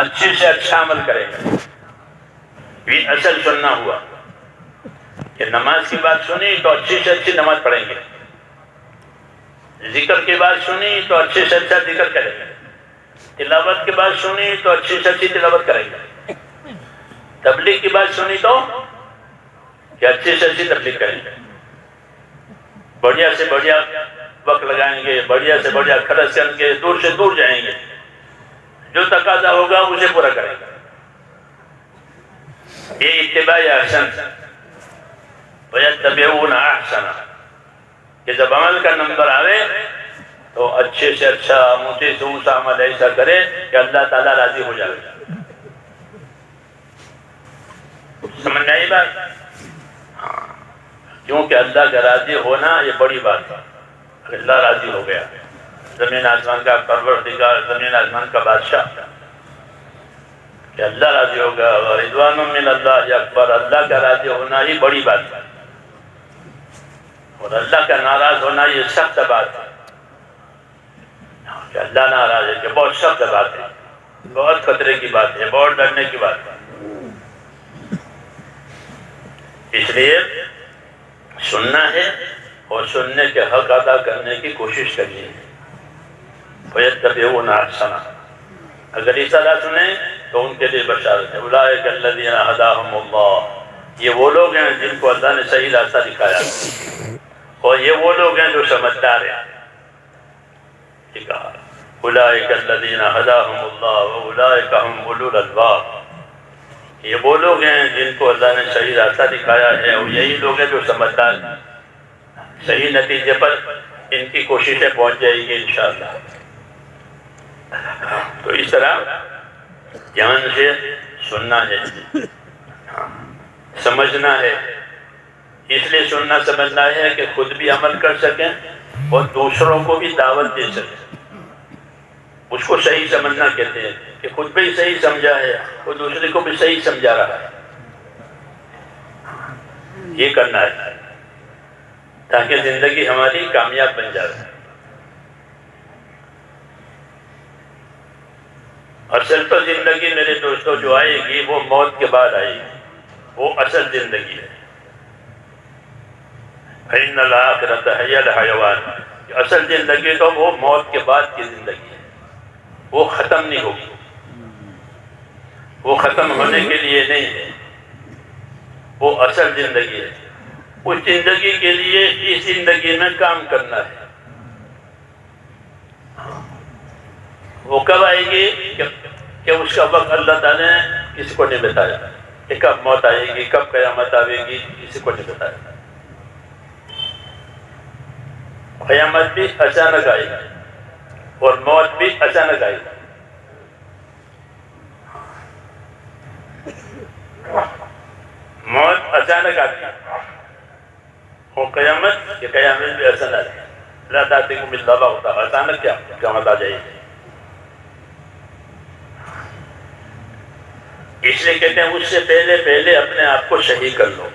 اچھے سے اچھا عمل کرے گا۔ یہ اصل سننا ہوا کہ نماز کی بات سنی تو اچھی سے اچھی نماز پڑھیں گے، ذکر کی بات سنی تو اچھے سے اچھا ذکر کریں گے، تلاوت کی بات سنی تو اچھی سے اچھی تلاوت کریں گے، تبلیغ کی بات سنی تو کہ اچھی سے اچھی تبلیغ کریں گے، بڑھیا سے بڑھیا وقت لگائیں گے، بڑھیا سے بڑھیا خرچ کریں گے، دور سے دور جائیں گے، جو تقاضا ہوگا اسے پورا کریں گے۔ یہ اتباع احسن وَيَتَّبِعُونَ أَحْسَنَ کہ جب عمل کا نمبر آوے تو اچھے سے اچھا اونچے سے اونچا عمل ایسا کرے کہ اللہ تعالیٰ راضی ہو جائے۔ سمجھ آئی بات؟ کیونکہ اللہ کا راضی ہونا یہ بڑی بات ہے۔ اللہ راضی ہو گیا، زمین آسمان کا پروردگار، زمین آسمان کا بادشاہ، کہ اللہ راضی ہوگا، رضوان من اللہ اکبر، اللہ کا راضی ہونا ہی بڑی بات ہے، اور اللہ کا ناراض ہونا یہ سخت بات ہے، کہ اللہ ناراض ہے کہ بہت سخت بات ہے، بہت خطرے کی بات ہے، بہت ڈرنے کی بات ہے۔ اس لیے سننا ہے اور سننے کے حق ادا کرنے کی کوشش کرنی ہے۔ فَيَتَّبِعُونَ أَحْسَنَ اگر اس طرح سنیں تو ان کے لیے بشارت ہے، اولئک الذین ھداھم اللہ، یہ وہ لوگ ہیں جن کو اللہ نے صحیح راستہ دکھایا، اور یہ وہ لوگ ہیں جو سمجھدار ہیں۔ یہ کہا اولئک الذین ھداھم اللہ واولئک ھم اولو الالباب، یہ وہ لوگ ہیں جن کو اللہ نے صحیح راستہ دکھایا ہے، اور یہی لوگ ہیں جو سمجھدار ہیں، صحیح نتیجے پر ان کی کوششیں پہنچ جائے گی انشاءاللہ۔ تو اس طرح دھیان سے سننا ہے، سمجھنا ہے، اس لیے سننا سمجھنا ہے کہ خود بھی عمل کر سکیں اور دوسروں کو بھی دعوت دے سکیں۔ اس کو صحیح سمجھنا کہتے ہیں کہ خود بھی صحیح سمجھا ہے اور دوسرے کو بھی صحیح سمجھا رہا ہے، یہ کرنا ہے تاکہ زندگی ہماری کامیاب بن جائے۔ اصل تو زندگی میرے دوستوں جو آئے گی وہ موت کے بعد آئے گی، وہ اصل زندگی ہے۔ فَإِنَّ الْآخِرَةَ هِيَ الْحَيَوَانُ، اصل زندگی تو وہ موت کے بعد کی زندگی ہے، وہ ختم نہیں ہوگی، وہ ختم ہونے کے لیے نہیں ہے، وہ اصل زندگی ہے۔ اس زندگی کے لیے اس زندگی میں کام کرنا ہے۔ وہ کب آئے گی کہ اس کا وقت اللہ تعالیٰ نے کسی کو نہیں بتایا، کہ کب موت آئے گی، کب قیامت آئے گی، کسی کو نہیں بتایا۔ قیامت بھی اچانک آئے گی اور موت بھی اچانک آئے گی۔ موت اچانک آتی ہے اور قیامت بھی اچانک آتی ہے۔ لا تأتیکم الا بغتۃ، اچانک کیا قیامت آ جائے گی۔ اس لیے کہتے ہیں اس سے پہلے اپنے آپ کو صحیح کر لو۔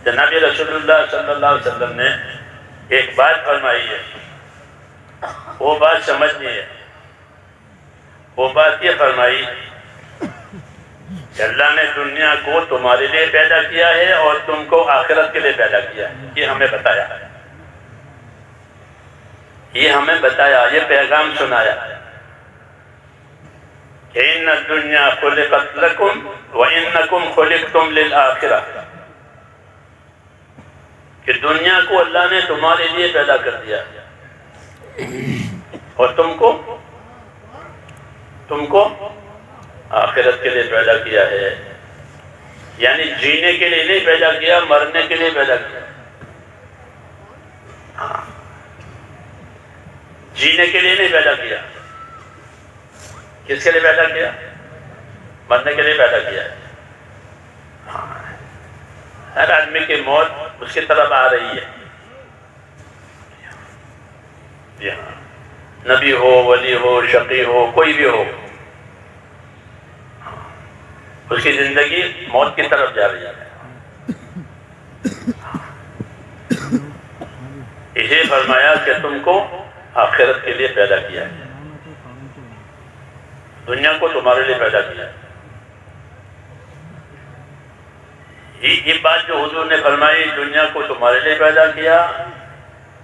جناب رسول اللہ صلی اللہ علیہ وسلم نے ایک بات فرمائی ہے، وہ بات سمجھنی ہے۔ وہ بات یہ فرمائی کہ اللہ نے دنیا کو تمہارے لیے پیدا کیا ہے اور تم کو آخرت کے لیے پیدا کیا ہے، یہ ہمیں بتایا، یہ ہمیں بتایا، یہ پیغام سنایا کہ ان الدنیا خلقت لکم وانکم خلقتم للآخرہ، کہ دنیا کو اللہ نے تمہارے لیے پیدا کر دیا اور تم کو آخرت کے لیے پیدا کیا ہے، یعنی جینے کے لیے نہیں پیدا کیا، مرنے کے لیے پیدا کیا۔ جینے کے لیے نہیں پیدا کیا، کس کے لیے پیدا کیا؟ مرنے کے لیے پیدا کیا ہے۔ ہر آدمی کی موت اس کی طرف آ رہی ہے، نبی ہو، ولی ہو، شقی ہو، کوئی بھی ہو، اس کی زندگی موت کی طرف جا رہی ہے۔ اسے فرمایا کہ تم کو آخرت کے لیے پیدا کیا ہے۔ دنیا کو تمہارے لیے پیدا کیا ہے۔ یہ بات جو حضور نے فرمائی، دنیا کو تمہارے لیے پیدا کیا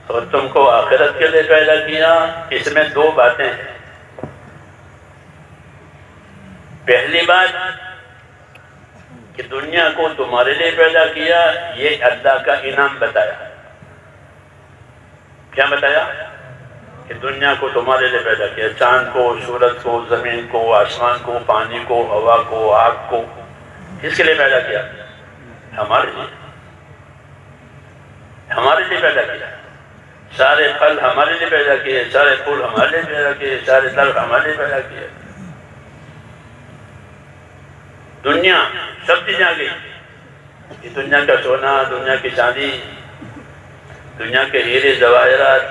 اور تم کو آخرت کے لیے پیدا کیا، اس میں دو باتیں ہیں۔ پہلی بات کہ دنیا کو تمہارے لیے پیدا کیا، یہ اللہ کا انعام بتایا۔ کیا بتایا؟ کہ دنیا کو تمہارے لیے پیدا کیا، چاند کو، سورج کو، زمین کو، آسمان کو، پانی کو، ہوا کو، آگ کو، کس کے لیے پیدا کیا؟ ہمارے لیے، ہمارے لیے پیدا کیا۔ سارے پھل ہمارے لیے پیدا کیے، سارے پھول ہمارے لیے پیدا کیے، سارے درخت ہمارے لیے پیدا کیے۔ دنیا سب چیزیں آ گئی، یہ دنیا کا سونا، دنیا کی چاندی، دنیا کے ہیرے جواہرات،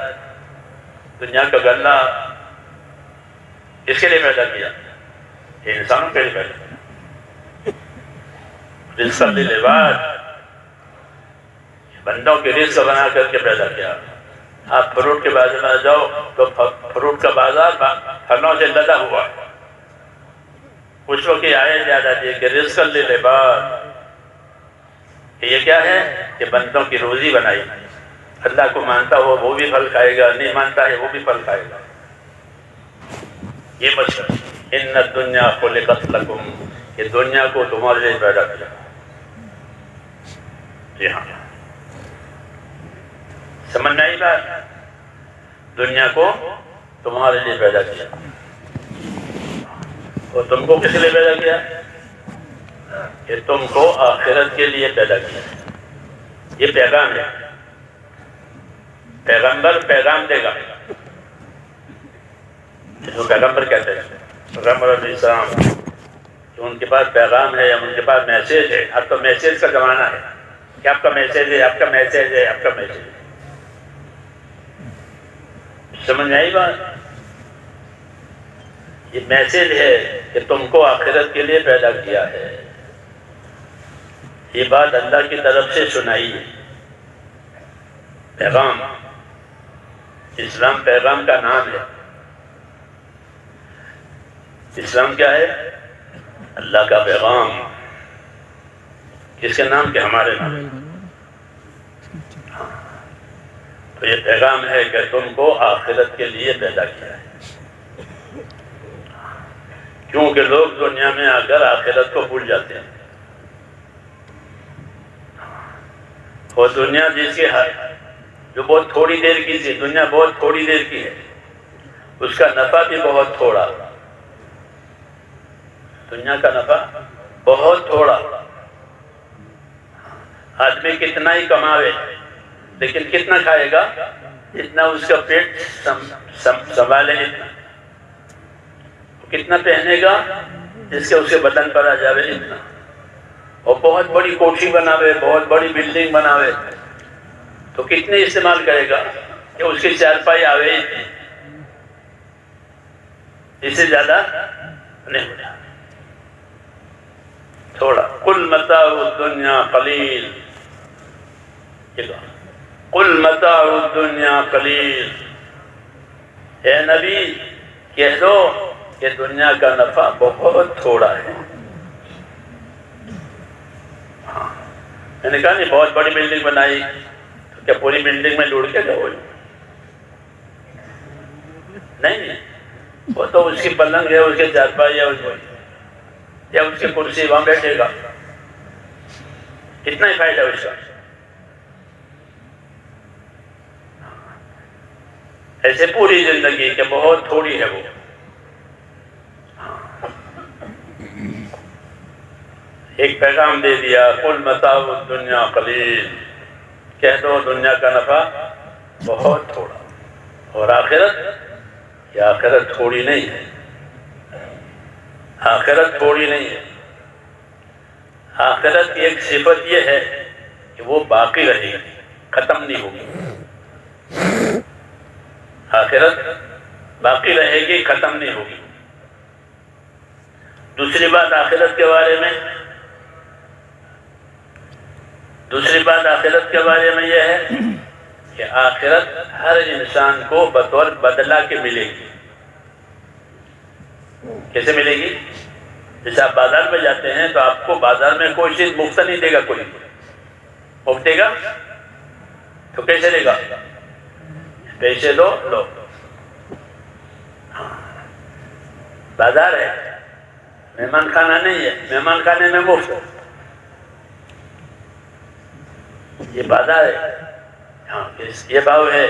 دنیا کا غلہ، اس کے لیے پیدا کیا، یہ انسانوں کے لیے پیدا کیا۔ رزق للعباد، بندوں کے رزق بنا کر کے پیدا کیا۔ آپ فروٹ کے بازار میں جاؤ تو فروٹ کا بازار پھلوں سے لدا ہوا ہے۔ کچھ لوگ یہ آیت یاد آتی ہے کہ رزق للعباد، کہ یہ کیا ہے کہ بندوں کی روزی بنائی۔ اللہ کو مانتا ہو وہ بھی پھل کھائے گا، نہیں مانتا ہے وہ بھی پھل کھائے گا۔ یہ مطلب ان الدنیا خلقت لکم، یہ دنیا کو تمہارے لیے پیدا کیا۔ جی ہاں، سمجھ میں آئی بات؟ دنیا کو تمہارے لیے پیدا کیا، اور تم کو کس لیے پیدا کیا؟ کہ تم کو آخرت کے لیے پیدا کیا۔ یہ پیغام ہے، پیغمبر پیغام دے گا، جو پیغمبر کہتے ہیں، پیغمبر علیہ السلام، جو ان کے پاس پیغام ہے، ان کے پاس میسیج ہے۔ اب تو میسیج کا زمانہ ہے کہ آپ کا میسیج ہے، آپ کا میسیج ہے، آپ کا میسیج ہے۔ سمجھ میں آئی بات؟ یہ میسیج ہے کہ تم کو آخرت کے لیے پیدا کیا ہے۔ یہ بات اللہ کی طرف سے سنائی ہے، پیغام۔ اسلام پیغام کا نام ہے۔ اسلام کیا ہے؟ اللہ کا پیغام۔ کس کے نام کے؟ ہمارے نام۔ تو یہ پیغام ہے کہ تم کو آخرت کے لیے پیدا کیا ہے، کیونکہ لوگ دنیا میں آ کر آخرت کو بھول جاتے ہیں۔ اور دنیا جس کی جو بہت تھوڑی دیر کی تھی، دنیا بہت تھوڑی دیر کی ہے، اس کا نفع بھی بہت تھوڑا۔ دنیا کا نفع بہت تھوڑا۔ آدمی کتنا ہی کماوے لیکن کتنا کھائے گا؟ اتنا اس کا پیٹ سنبھالے، اتنا کتنا پہنے گا جس کے اس کے بدن پر آ جاوے، اتنا۔ اور بہت بڑی کوٹھی بناوے، بہت بڑی بلڈنگ بناوے تو کتنے استعمال کرے گا کہ اس کی چارپائی آوے، اس سے زیادہ نہیں ہوتا، تھوڑا۔ قل متاع الدنیا قلیل، قل متاع الدنیا قلیل، اے نبی کہہ دو کہ دنیا کا نفع بہت تھوڑا ہے۔ میں نے کہا نہیں بہت بڑی بلڈنگ بنائی تو کیا پوری بلڈنگ میں لوٹ کے گئے؟ نہیں، وہ تو اس کی پلنگ ہے، اس کے چارپائی ہے، یا اس کی کرسی، وہاں بیٹھے گا، اتنا ہی فائدہ ہے اس کا۔ ایسے پوری زندگی کہ بہت تھوڑی ہے وہ۔ ایک پیغام دے دیا، قل متاع الدنیا قلیل، کہہ دو دنیا کا نفع بہت تھوڑا، اور آخرت، یہ آخرت تھوڑی نہیں ہے، آخرت تھوڑی نہیں ہے۔ آخرت کی ایک صفت یہ ہے کہ وہ باقی رہے گی، ختم نہیں ہوگی۔ آخرت باقی رہے گی، ختم نہیں ہوگی۔ دوسری بات آخرت کے بارے میں، آخرت کے بارے میں یہ ہے کہ آخرت ہر انسان کو بطور بدلہ کے ملے گی۔ کیسے ملے گی؟ جیسے آپ بازار میں جاتے ہیں تو آپ کو بازار میں کوئی چیز مفت نہیں دے گا، کوئی مفت دے گا تو کیسے دے گا؟ پیسے دو لو. بازار ہے، مہمان خانہ نہیں ہے. مہمان خانے میں مفت، یہ بازار ہے. ہاں یہ بھاؤ ہے،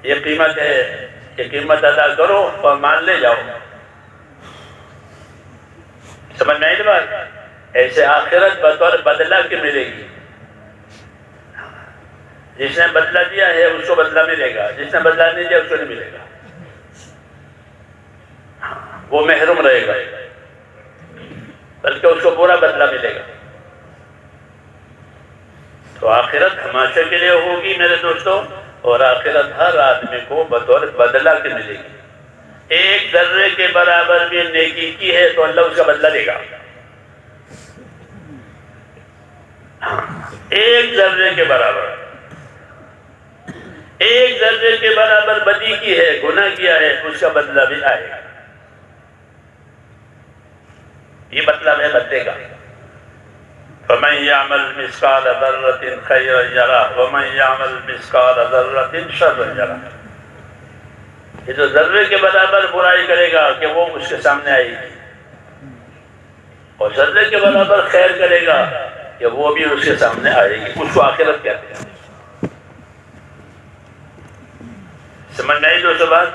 یہ قیمت ہے، یہ قیمت ادا کرو اور مال لے جاؤ. سمجھ میں آئی بات؟ ایسے آخرت بطور بدلہ کی ملے گی. جس نے بدلہ دیا ہے اس کو بدلہ ملے گا، جس نے بدلہ نہیں دیا اس کو نہیں ملے گا. وہ محروم رہے گا، بلکہ اس کو پورا بدلہ ملے گا. تو آخرت ہمیشہ کے لیے ہوگی میرے دوستوں، اور آخرت ہر آدمی کو بطور بدلہ کی ملے گی. ایک ذرے کے برابر بھی نیکی کی ہے تو اللہ اس کا بدلہ دے گا. ایک ذرے کے برابر، ایک ذرے کے برابر بدی کی ہے، گناہ کیا ہے، اس کا بدلہ بھی آئے گا. یہ مطلب ہے بدلے کا. فَمَن يَعْمَلْ مِثْقَالَ ذَرَّةٍ خَيْرًا يَرَهُ وَمَن يَعْمَلْ مِثْقَالَ ذَرَّةٍ شَرًّا يَرَهُ. یہ جو ذرے کے برابر برائی کرے گا کہ وہ اس کے سامنے آئے گی، اور ذرے کے برابر خیر کرے گا کہ وہ بھی اس کے سامنے آئے گی. اس کو آخرت کہتے ہیں. سمجھ میں آئی دوستو بات؟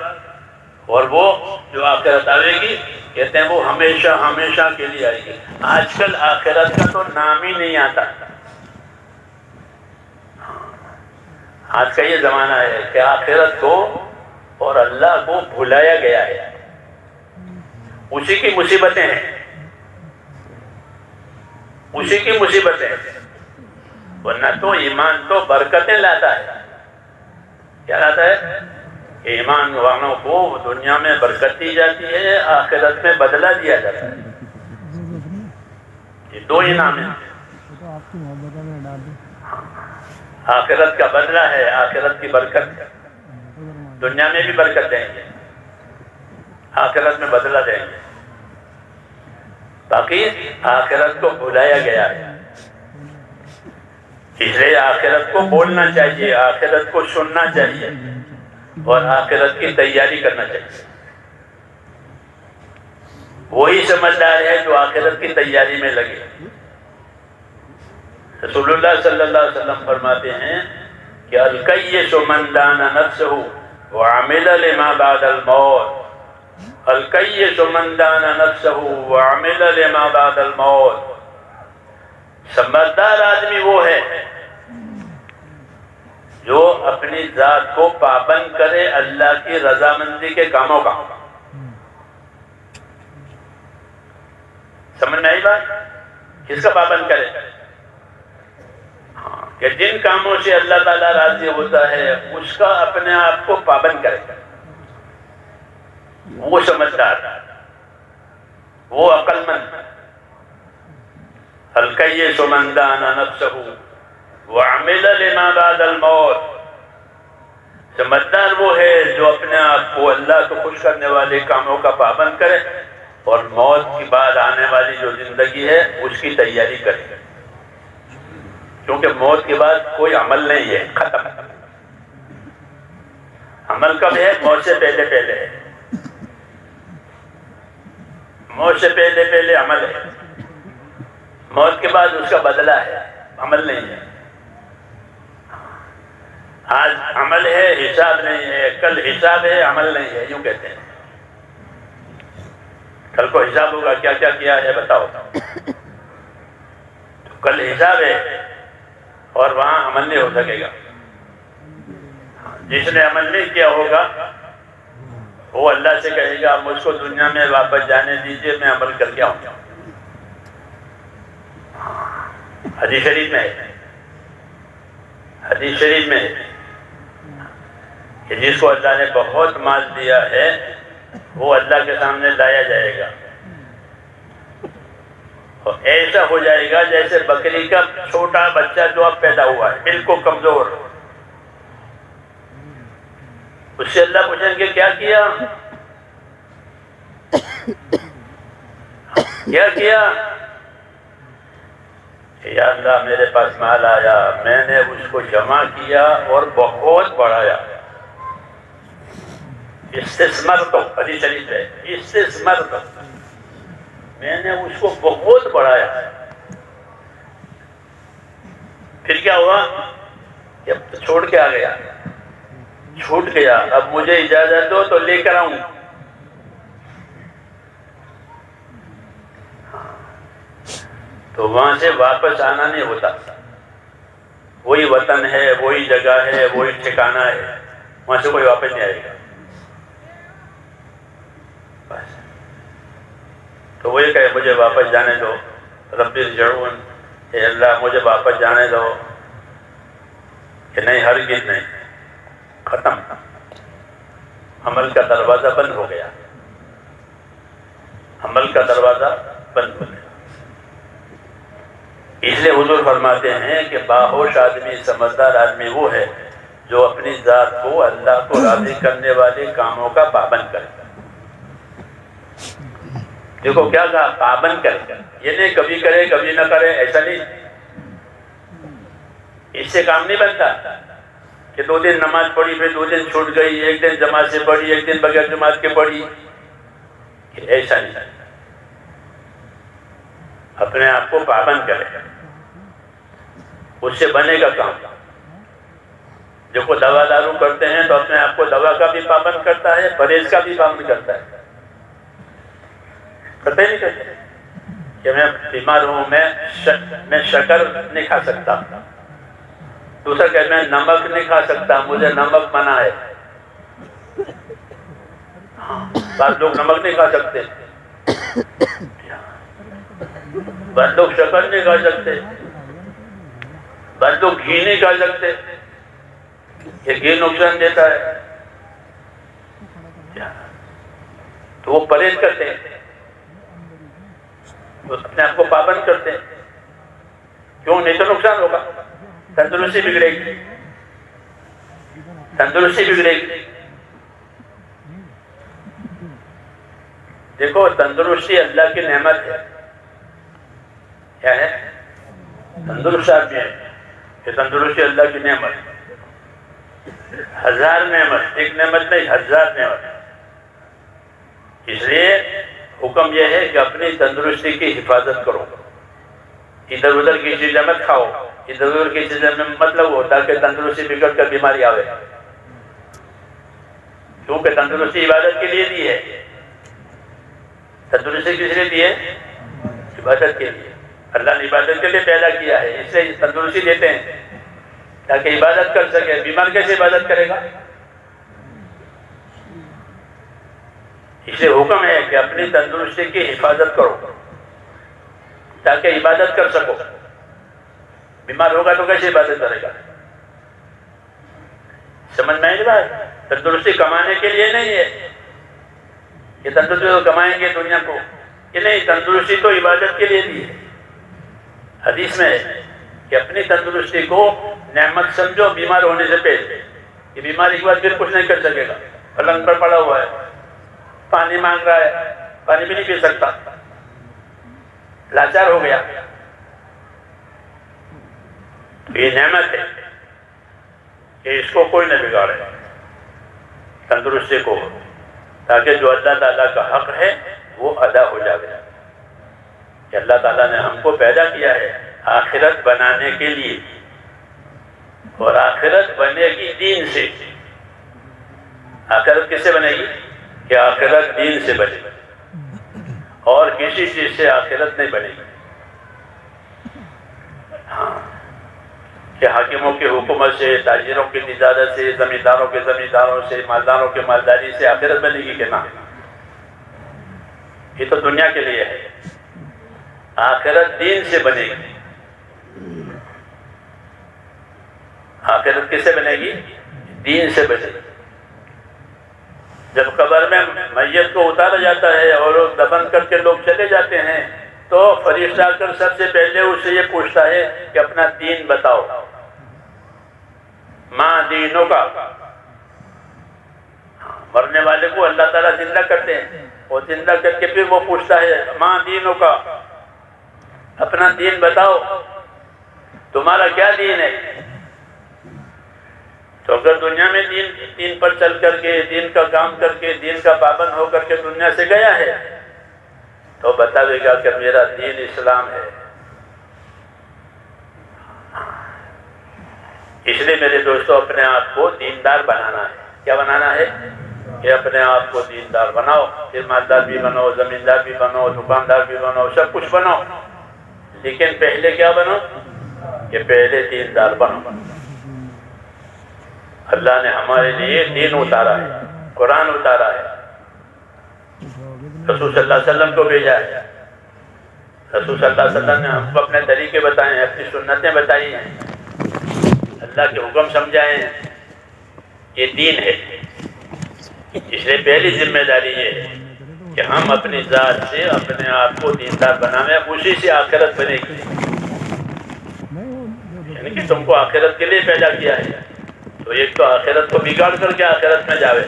اور وہ جو آخرت آئے گی کہتے ہیں وہ ہمیشہ ہمیشہ کے لیے آئے گی. آج کل آخرت کا تو نام ہی نہیں آتا. آج کا یہ زمانہ ہے کہ آخرت کو اور اللہ کو بھلایا گیا ہے. اسی کی مصیبتیں ہیں، اسی کی مصیبتیں ہیں. ورنہ تو ایمان تو برکتیں لاتا ہے. کیا لاتا ہے؟ ایمان والوں کو دنیا میں برکت دی جاتی ہے، آخرت میں بدلہ دیا جاتا ہے. یہ دو انعام ہیں. آخرت کا بدلہ ہے، آخرت کی برکت ہے. دنیا میں بھی برکت دیں گے، آخرت میں بدلہ دیں گے. باقی آخرت کو بھلایا گیا ہے، اس لیے آخرت کو بولنا چاہیے، آخرت کو سننا چاہیے، اور آخرت کی تیاری کرنا چاہیے. وہی سمجھدار ہے جو آخرت کی تیاری میں لگے. رسول اللہ صلی اللہ علیہ وسلم فرماتے ہیں کہ الکیس من دان نفسہ وعمل لما بعد الموت. الکیس من دان نفسہ وعمل لما بعد الموت. سمجھدار آدمی وہ ہے جو اپنی ذات کو پابند کرے اللہ کی رضامندی کے کاموں کا. سمجھ میں آئی بات؟ کس کا پابند کرے؟ کہ جن کاموں سے اللہ تعالیٰ راضی ہوتا ہے اس کا اپنے آپ کو پابند کرے. وہ سمجھدار، وہ عقل مند. الکیس من دان نفسہ وعمل لما بعد الموت. سمجھدار وہ ہے جو اپنے آپ کو اللہ کو خوش کرنے والے کاموں کا پابند کرے اور موت کے بعد آنے والی جو زندگی ہے اس کی تیاری کرے. کیونکہ موت کے بعد کوئی عمل نہیں ہے، ختم. عمل کب ہے؟ موت سے پہلے پہلے ہے. موت سے پہلے پہلے عمل ہے، موت کے بعد اس کا بدلہ ہے، عمل نہیں ہے. آج عمل ہے، حساب نہیں ہے. کل حساب ہے، عمل نہیں ہے. یوں کہتے ہیں کل کو حساب ہوگا، کیا کیا کیا ہے بتاؤ. تو کل حساب ہے اور وہاں عمل نہیں ہو سکے گا. جس نے عمل نہیں کیا ہوگا وہ اللہ سے کہے گا مجھ کو دنیا میں واپس جانے دیجئے، میں عمل کر کے آؤں گا. حدیث شریف میں ہے، حدیث شریف میں ہے کہ جس کو اللہ نے بہت مال دیا ہے وہ اللہ کے سامنے لایا جائے گا اور ایسا ہو جائے گا جیسے بکری کا چھوٹا بچہ جو اب پیدا ہوا ہے، بالکل کمزور. اس سے اللہ پوچھیں گے کیا کیا؟ کیا کیا؟ یا اللہ میرے پاس مال آیا، میں نے اس کو جمع کیا اور بہت بڑھایا. استثمر تو حدیث شریف ہے، استثمر تو میں نے اس کو بہت بڑھایا. پھر کیا ہوا؟ جب چھوڑ کے آ گیا، چھوٹ گیا، اب مجھے اجازت دو تو لے کر آؤں. تو وہاں سے واپس آنا نہیں ہوتا. وہی وطن ہے، وہی جگہ ہے، وہی ٹھکانہ ہے، وہاں سے کوئی واپس نہیں آئے گا. بس تو وہی کہے مجھے واپس جانے دو، رب ارجعون، اے اللہ مجھے واپس جانے دو. کہ نہیں، ہرگز نہیں، ختم، عمل کا دروازہ بند ہو گیا، عمل کا دروازہ بند ہو گیا. اس لیے حضور فرماتے ہیں کہ باہوش آدمی، سمجھدار آدمی وہ ہے جو اپنی ذات کو اللہ کو راضی کرنے والے کاموں کا پابند کرے. دیکھو کیا کہا؟ پابند کرے. یہ نہیں کبھی کرے کبھی نہ کرے، ایسا نہیں. اس سے کام نہیں بنتا کہ 2 دن نماز پڑھی پھر 2 دن چھوٹ گئی، 1 دن جماعت سے پڑھی 1 دن بغیر جماعت کے پڑھی. ایسا نہیں، اپنے آپ کو پابند کرے، اس سے بنے گا کام. دیکھو دوا دارو کرتے ہیں تو اپنے آپ کو دوا کا بھی پابند کرتا ہے، پرہیز کا بھی پابند کرتا ہے. پتہ ہی نہیں کرتے کہ میں بیمار ہوں، میں شکر نہیں کھا سکتا. دوسرا کہ میں نمک نہیں کھا سکتا، مجھے نمک منع ہے. بعض لوگ نمک نہیں کھا سکتے، بعض لوگ شکر نہیں کھا سکتے، بعض لوگ گھی نہیں کھا سکتے. یہ گھی نقصان دیتا ہے. تو وہ پرہیز کرتے ہیں، اپنے آپ کو پابند کرتے ہیں. کیوں؟ نہیں تو نقصان ہوگا، تندرستی بگڑے گی، تندرستی بگڑے گی. دیکھو تندرستی اللہ کی نعمت ہے. کیا ہے؟ تندرست آدمی ہے کہ تندرستی اللہ کی نعمت. 1000 نعمت، ایک نعمت نہیں، 1000 نعمت. اس لیے حکم یہ ہے کہ اپنی تندرستی کی حفاظت کرو. ادھر ادھر کی چیزیں مت کھاؤ، ادھر ادھر کی چیزیں میں مطلب ہو تاکہ تندرستی بگڑ کر بیماری آوے. کیونکہ تندرستی عبادت کے لیے دی ہے. تندرستی کس لیے دی ہے؟ عبادت کے لیے. اللہ نے عبادت کے لیے پیدا کیا ہے، اس لیے تندرستی دیتے ہیں تاکہ عبادت کر سکے. بیمار کیسے عبادت کرے گا؟ اس لیے حکم ہے کہ اپنی تندرستی کی حفاظت کرو تاکہ عبادت کر سکو. بیمار ہوگا تو کیسے عبادت کرے گا؟ سمجھ میں آئی بات؟ تندرستی کمانے کے لیے نہیں ہے کہ تندرستی تو کمائیں گے دنیا کو، یہ نہیں، تندرستی تو عبادت کے لیے دی ہے. حدیث میں ہے کہ اپنی تندرستی کو نعمت سمجھو بیمار ہونے سے پہلے. یہ بیماری کے بعد پھر کچھ نہیں کر سکے گا. پلنگ پر پڑا ہوا ہے، پانی مانگ رہا ہے، پانی بھی نہیں پی سکتا، لاچار ہو گیا. یہ نعمت ہے کہ اس کو کوئی نہ بگاڑے، تندرستی کو، تاکہ جو اللہ تعالیٰ کا حق ہے وہ ادا ہو جائے. کہ اللہ تعالیٰ نے ہم کو پیدا کیا ہے آخرت بنانے کے لیے، اور آخرت بنے گی دین سے. آخرت کس سے بنے گی؟ کہ آخرت دین سے بنے گی، اور کسی چیز سے آخرت نہیں بنے گی. ہاں، کہ حاکموں کی حکومت سے، تاجروں کی تجارت سے، زمینداروں کے زمینداروں سے، مالداروں کے مالداری سے آخرت بنے گی کہ نہ؟ یہ تو دنیا کے لیے ہے. آخرت دین سے بنے گی. آخرت کس سے بنے گی؟ دین سے بنے گی. جب قبر میں میت کو اتارا جاتا ہے اور دفن کر کے لوگ چلے جاتے ہیں تو فرشتہ آ کر سب سے پہلے اس سے یہ پوچھتا ہے کہ اپنا دین بتاؤ، ماں دینوں کا. مرنے والے کو اللہ تعالیٰ زندہ کرتے ہیں وہ زندہ کر کے پھر وہ پوچھتا ہے ماں دینوں کا، اپنا دین بتاؤ، تمہارا کیا دین ہے؟ تو اگر دنیا میں دین پر چل کر کے، دین کا کام کر کے، دین کا پابند ہو کر کے دنیا سے گیا ہے تو بتاوے گا کہ میرا دین اسلام ہے۔ اس لیے میرے دوستوں اپنے آپ کو دیندار بنانا ہے۔ کیا بنانا ہے؟ کہ اپنے آپ کو دیندار بناؤ، پھر مالدار بھی بنو، زمیندار بھی بنو، دکاندار بھی بنو، سب کچھ بنو، لیکن پہلے کیا بنو؟ کہ پہلے دیندار بنو۔ اللہ نے ہمارے لیے دین اتارا ہے، قرآن اتارا ہے، رسول صلی اللہ علیہ وسلم کو بھیجا ہے، رسول صلی اللہ علیہ وسلم نے ہم کو اپنے طریقے بتائے ہیں، اپنی سنتیں بتائی ہیں، اللہ کے حکم سمجھائے ہیں، یہ دین ہے۔ اس لیے پہلی ذمہ داری یہ ہے کہ ہم اپنی ذات سے اپنے آپ کو دیندار بنائیں، اسی سے آخرت بنے گی۔ یعنی کہ تم کو آخرت کے لیے پیدا کیا ہے، تو ایک تو آخرت کو بگاڑ کر کے آخرت میں جاوے،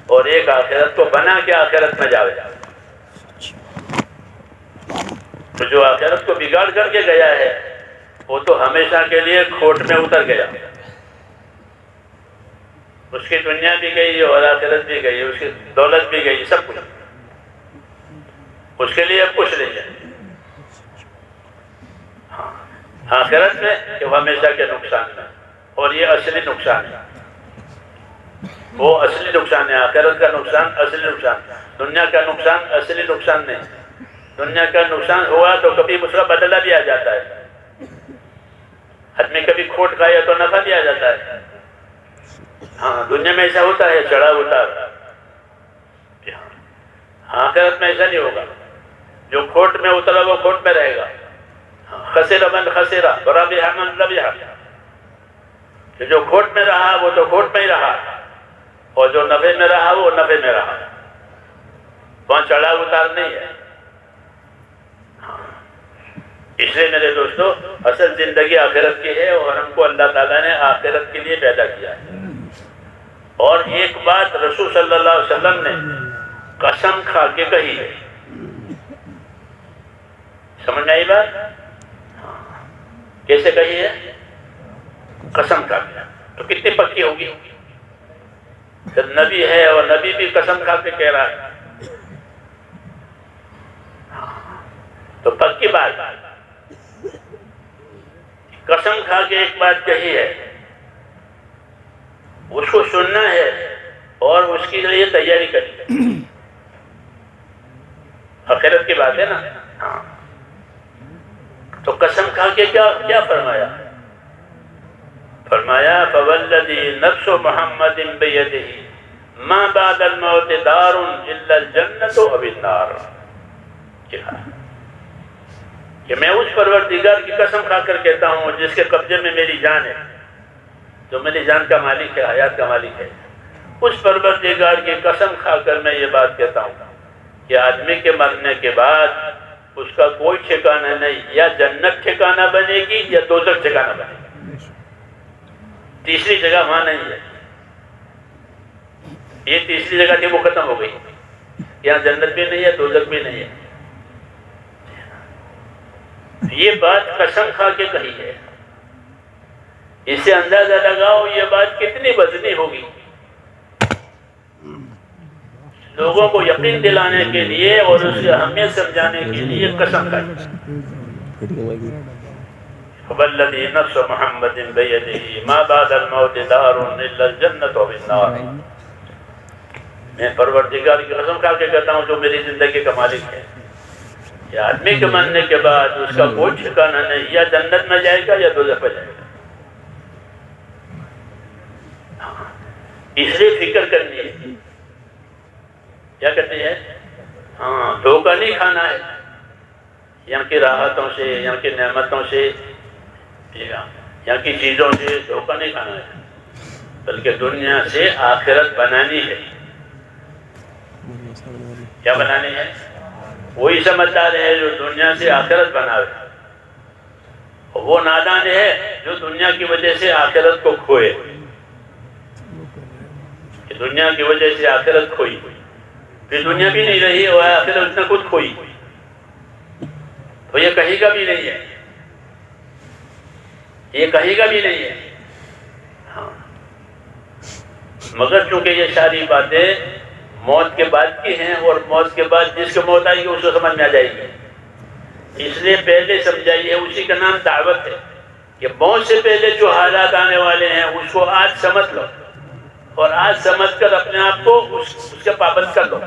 اور ایک آخرت کو بنا کے آخرت میں جاوے۔ تو جو آخرت کو بگاڑ کر کے گیا ہے وہ تو ہمیشہ کے لیے کھوٹ میں اتر گیا، اس کی دنیا بھی گئی اور آخرت بھی گئی، اس کی دولت بھی گئی، سب کچھ اس کے لیے اب کچھ نہیں ہے۔ آخرت میں کہ وہ ہمیشہ کے نقصان میں، اور یہ اصلی نقصان ہے، وہ اصلی نقصان ہے۔ آخرت کا نقصان اصلی نقصان، دنیا کا نقصان اصلی نقصان نہیں۔ دنیا کا نقصان ہوا تو کبھی اس کا بدلہ بھی آ جاتا ہے، آدمی کبھی کھوٹ کھایا تو نفع بھی آ جاتا ہے۔ ہاں دنیا میں ایسا ہوتا ہے، چڑھاؤ اتار۔ آخرت میں ایسا نہیں ہوگا، جو کھوٹ میں اترا وہ کھوٹ میں رہے گا۔ خسر من خسر وربح من ربح، جو کھوٹ میں رہا وہ تو کھوٹ میں ہی رہا، اور جو نفع میں رہا وہ نفع میں رہا، وہاں چڑھاؤ اتار نہیں ہے۔ اس لیے میرے دوستو اصل زندگی آخرت کی ہے، اور ہم کو اللہ تعالیٰ نے آخرت کے لیے پیدا کیا ہے۔ اور ایک بات رسول صلی اللہ علیہ وسلم نے قسم کھا کے کہی ہے، سمجھ میں آئی بات؟ کیسے کہی ہے؟ قسم کھا کے، تو کتنی پکی ہوگی؟ جب نبی ہے اور نبی بھی قسم کھا کے کہہ رہا ہے تو پکی بات۔ قسم کھا کے ایک بات کہی ہے، اس کو سننا ہے اور اس کے لیے تیاری کرنی ہے۔ آخرت کی بات ہے نا۔ ہاں تو قسم کھا کے کیا فرمایا؟ فرمایا فوالذی نفس محمد بیدہ ما بعد الموت دار الا الجنۃ او النار، کہ میں اس پروردگار کی قسم کھا کر کہتا ہوں جس کے قبضے میں میری جان ہے، جو میری جان کا مالک ہے، حیات کا مالک ہے، اس پروردگار کی قسم کھا کر میں یہ بات کہتا ہوں کہ آدمی کے مرنے کے بعد اس کا کوئی ٹھکانہ نہیں، یا جنت ٹھکانہ بنے گی یا دوزخ ٹھکانہ بنے گی، تیسری جگہ وہاں نہیں ہے۔ یہ تیسری جگہ تھی وہ ختم ہو گئی، یہاں جنت بھی نہیں ہے، دوزخ بھی نہیں ہے۔ یہ بات قسم کھا کے کہی ہے، اس سے اندازہ لگاؤ یہ بات کتنی وزنی ہوگی۔ لوگوں کو یقین دلانے کے لیے اور اس کی اہمیت سمجھانے کے لیے قسم کھائی۔ والذی نفس محمد بیدہ ما بعد الموت دار الا الجنۃ او النار، میں پروردگار کی قسم کھا کے کہتا ہوں جو میری زندگی کا مالک ہے، کہ آدمی کے مرنے کے بعد اس کا کوئی ٹھکانہ نہیں، یا جنت میں جائے گا یا دوزخ میں جائے گا۔ اس لیے فکر کرنی ہے، کیا کرنی ہے؟ ہاں دھوکہ نہیں کھانا ہے، یہاں کی راحتوں سے، یہاں کی نعمتوں سے، یہاں کی چیزوں سے دھوکہ نہیں کھانا ہے، بلکہ دنیا سے آخرت بنانی ہے۔ کیا بنانی ہے؟ وہی سمجھدار ہے جو دنیا سے آخرت بناوے، وہ نادان ہے جو دنیا کی وجہ سے آخرت کو کھوئے، کہ دنیا کی وجہ سے آخرت کھوئی، پھر دنیا بھی نہیں رہی اور آخرت اس نے خود کھوئی، تو یہ کہیں گا بھی نہیں ہے، یہ کہیں گا بھی نہیں ہے۔ ہاں، مگر چونکہ یہ ساری باتیں موت کے بعد کی ہیں، اور موت کے بعد جس کو موت آئے گی اس کو سمجھ میں آ جائے گی، اس لیے پہلے سمجھائیے، اسی کا نام دعوت ہے کہ موت سے پہلے جو حالات آنے والے ہیں اس کو آج سمجھ لو، اور آج سمجھ کر اپنے آپ کو اس کا پابند کر لو،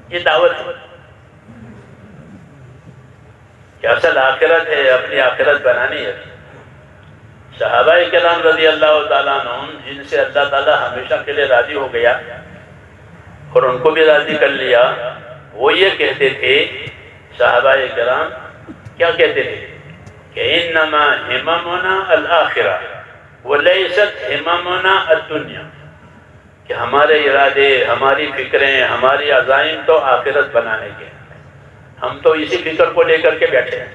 یہ دعوت ہے کہ اصل آخرت ہے، اپنی آخرت بنانی ہے۔ صحابہ کرام رضی اللہ تعالیٰ عنہ جن سے اللہ تعالیٰ ہمیشہ کے لیے راضی ہو گیا اور ان کو بھی راضی کر لیا، وہ یہ کہتے تھے، صحابہ کرام کیا کہتے تھے کہ انما ہممنا الآخرہ ولیست ہممنا الدنیا، کہ ہمارے ارادے، ہماری فکریں، ہماری عزائم تو آخرت بنانے کے ہیں، ہم تو اسی فکر کو لے کر کے بیٹھے ہیں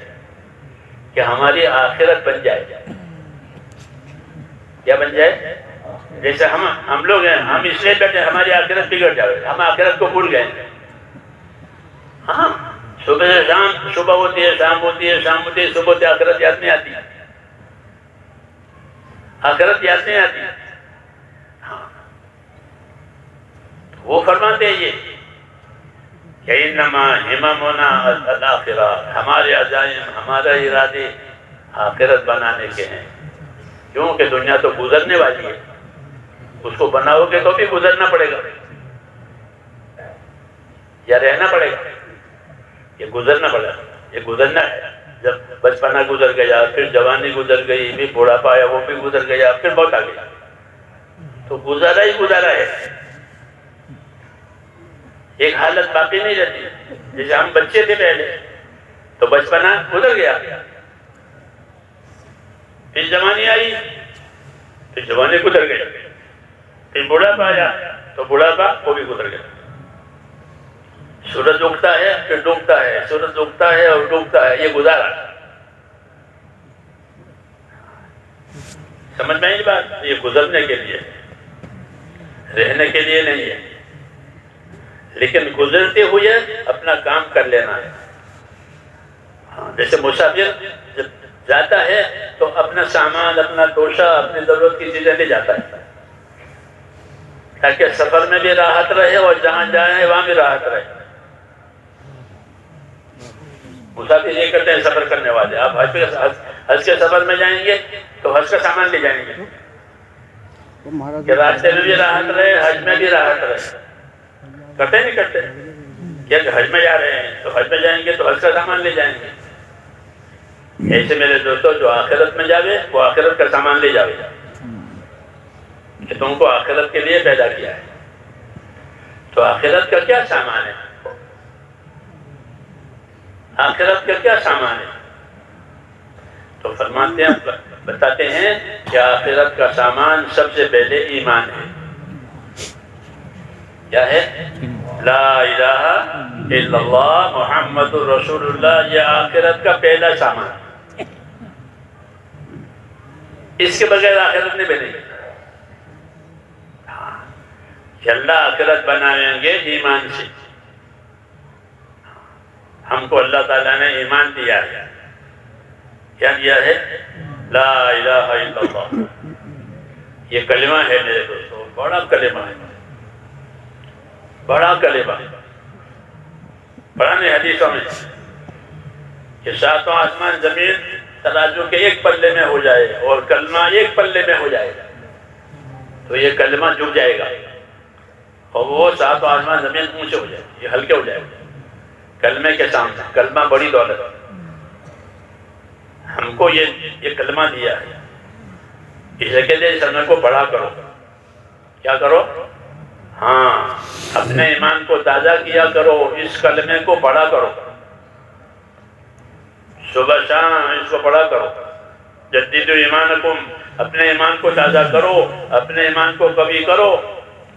کہ ہماری آخرت بن جائے۔ کیا بن جائے؟ جیسے ہم لوگ ہیں، ہم اس لیے بیٹھے ہماری آخرت بگڑ جائے، ہم آخرت کو بھول گئے۔ ہاں، صبح سے شام، صبح ہوتی ہے، شام ہوتی ہے، شام ہوتی ہے، صبح سے آخرت یاد نہیں آتی، آخرت یاد نہیں آتی۔ ہاں، وہ فرماتے ہیں یہ کہ انما ہممنا الآخرہ، ہمارے عزائم، ہمارے ارادے آخرت بنانے کے ہیں، کیونکہ دنیا تو گزرنے والی ہے، اس کو بناؤ گے تو بھی گزرنا پڑے گا یا رہنا پڑے گا؟ یہ گزرنا پڑے گا، یہ گزرنا ہے۔ جب بچپنا گزر گیا، پھر جوانی گزر گئی، پھر بوڑھاپا آیا وہ بھی گزر گیا، پھر موت آ گئی، تو گزارا ہی گزارا ہے، ایک حالت باقی نہیں رہتی۔ جیسے ہم بچے تھے پہلے تو بچپنا گزر گیا، پھر جوانی آئی، پھر جوانی گزر گئی، پھر بوڑھاپا آیا تو بوڑھاپا وہ بھی گزر گیا۔ سورج اگتا ہے پھر ڈوبتا ہے، سورج اگتا ہے اور ڈوبتا ہے، یہ گزارا۔ سمجھ میں آئی بات؟ یہ گزرنے کے لیے، رہنے کے لیے نہیں ہے، لیکن گزرتے ہوئے اپنا کام کر لینا ہے۔ ہاں، جیسے مسافر جب جاتا ہے تو اپنا سامان، اپنا توشہ، اپنی ضرورت کی چیزیں لے جاتا ہے تاکہ سفر میں بھی راحت رہے اور جہاں جائیں وہاں بھی راحت رہے۔ مسافر یہ کرتے ہیں سفر کرنے والے، آپ حج کے سفر میں جائیں گے تو حج کا سامان لے جائیں گے کہ راستے میں بھی راحت رہے، حج میں بھی راحت رہے۔ کرتے نہیں کرتے؟ کیا کہ حج میں جا رہے ہیں تو حج میں جائیں گے تو حج کا سامان لے جائیں گے۔ ایسے میرے دوستو، جو آخرت میں جاوے وہ آخرت کا سامان لے جاوے کہ تم کو آخرت کے لیے پیدا کیا ہے۔ تو آخرت کا کیا سامان ہے؟ آخرت کا کیا سامان ہے؟ تو فرماتے ہیں، بتاتے ہیں کہ آخرت کا سامان سب سے پہلے ایمان ہے۔ کیا ہے؟ لا الہ الا اللہ محمد الرسول اللہ، یہ آخرت کا پہلا سامان۔ اس کے بغیر آخرت نہیں بنے گی۔ کہ اللہ آخرت بنائیں گے ایمان سے۔ ہم کو اللہ تعالیٰ نے ایمان دیا ہے۔ کیا دیا ہے؟ لا الہ الا اللہ۔ یہ کلمہ ہے میرے دوستو، بڑا کلمہ ہے، بڑا کلمہ ہے۔ پرانے حدیثوں میں کہ ساتوں آسمان زمین ترازو کے ایک پلے میں ہو جائے اور کلمہ ایک پلے میں ہو جائے تو یہ کلمہ جھک جائے گا، اور وہ ساتوں آسمان زمین اونچے ہو جائے، یہ ہلکے ہو جائے گا کلمے کے سامنے۔ کلمہ بڑی دولت ہے، ہم کو یہ کلمہ دیا ہے، اسے کہتے ہیں سمجھ کو پڑھا کرو۔ کیا کرو؟ ہاں، اپنے ایمان کو تازہ کیا کرو، اس کلمے کو پڑھا کرو، صبح شام اس کو پڑھا کرو۔ جدیدوا ایمانکم، اپنے ایمان کو تازہ کرو، اپنے ایمان کو قوی کرو۔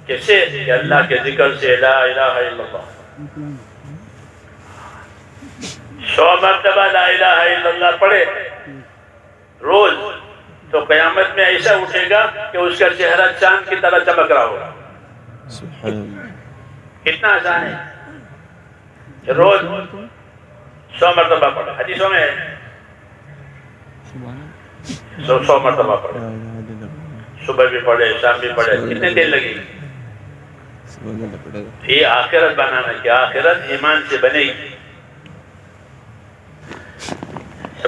کیسے؟ کہ اللہ کے ذکر سے، لا الہ الا اللہ۔ 100 مرتبہ لا الہ الا اللہ پڑھے روز تو قیامت میں ایسا اٹھے گا کہ اس کا چہرہ چاند کی طرح چمک رہا ہوگا۔ کتنا آسان ہے کہ روز 100 مرتبہ پڑھے، حدیثوں میں 100 مرتبہ پڑھے، صبح بھی پڑھے شام بھی پڑھے، کتنے دیر لگے گی؟ یہ آخرت بنانا، کہ آخرت ایمان سے بنے گی،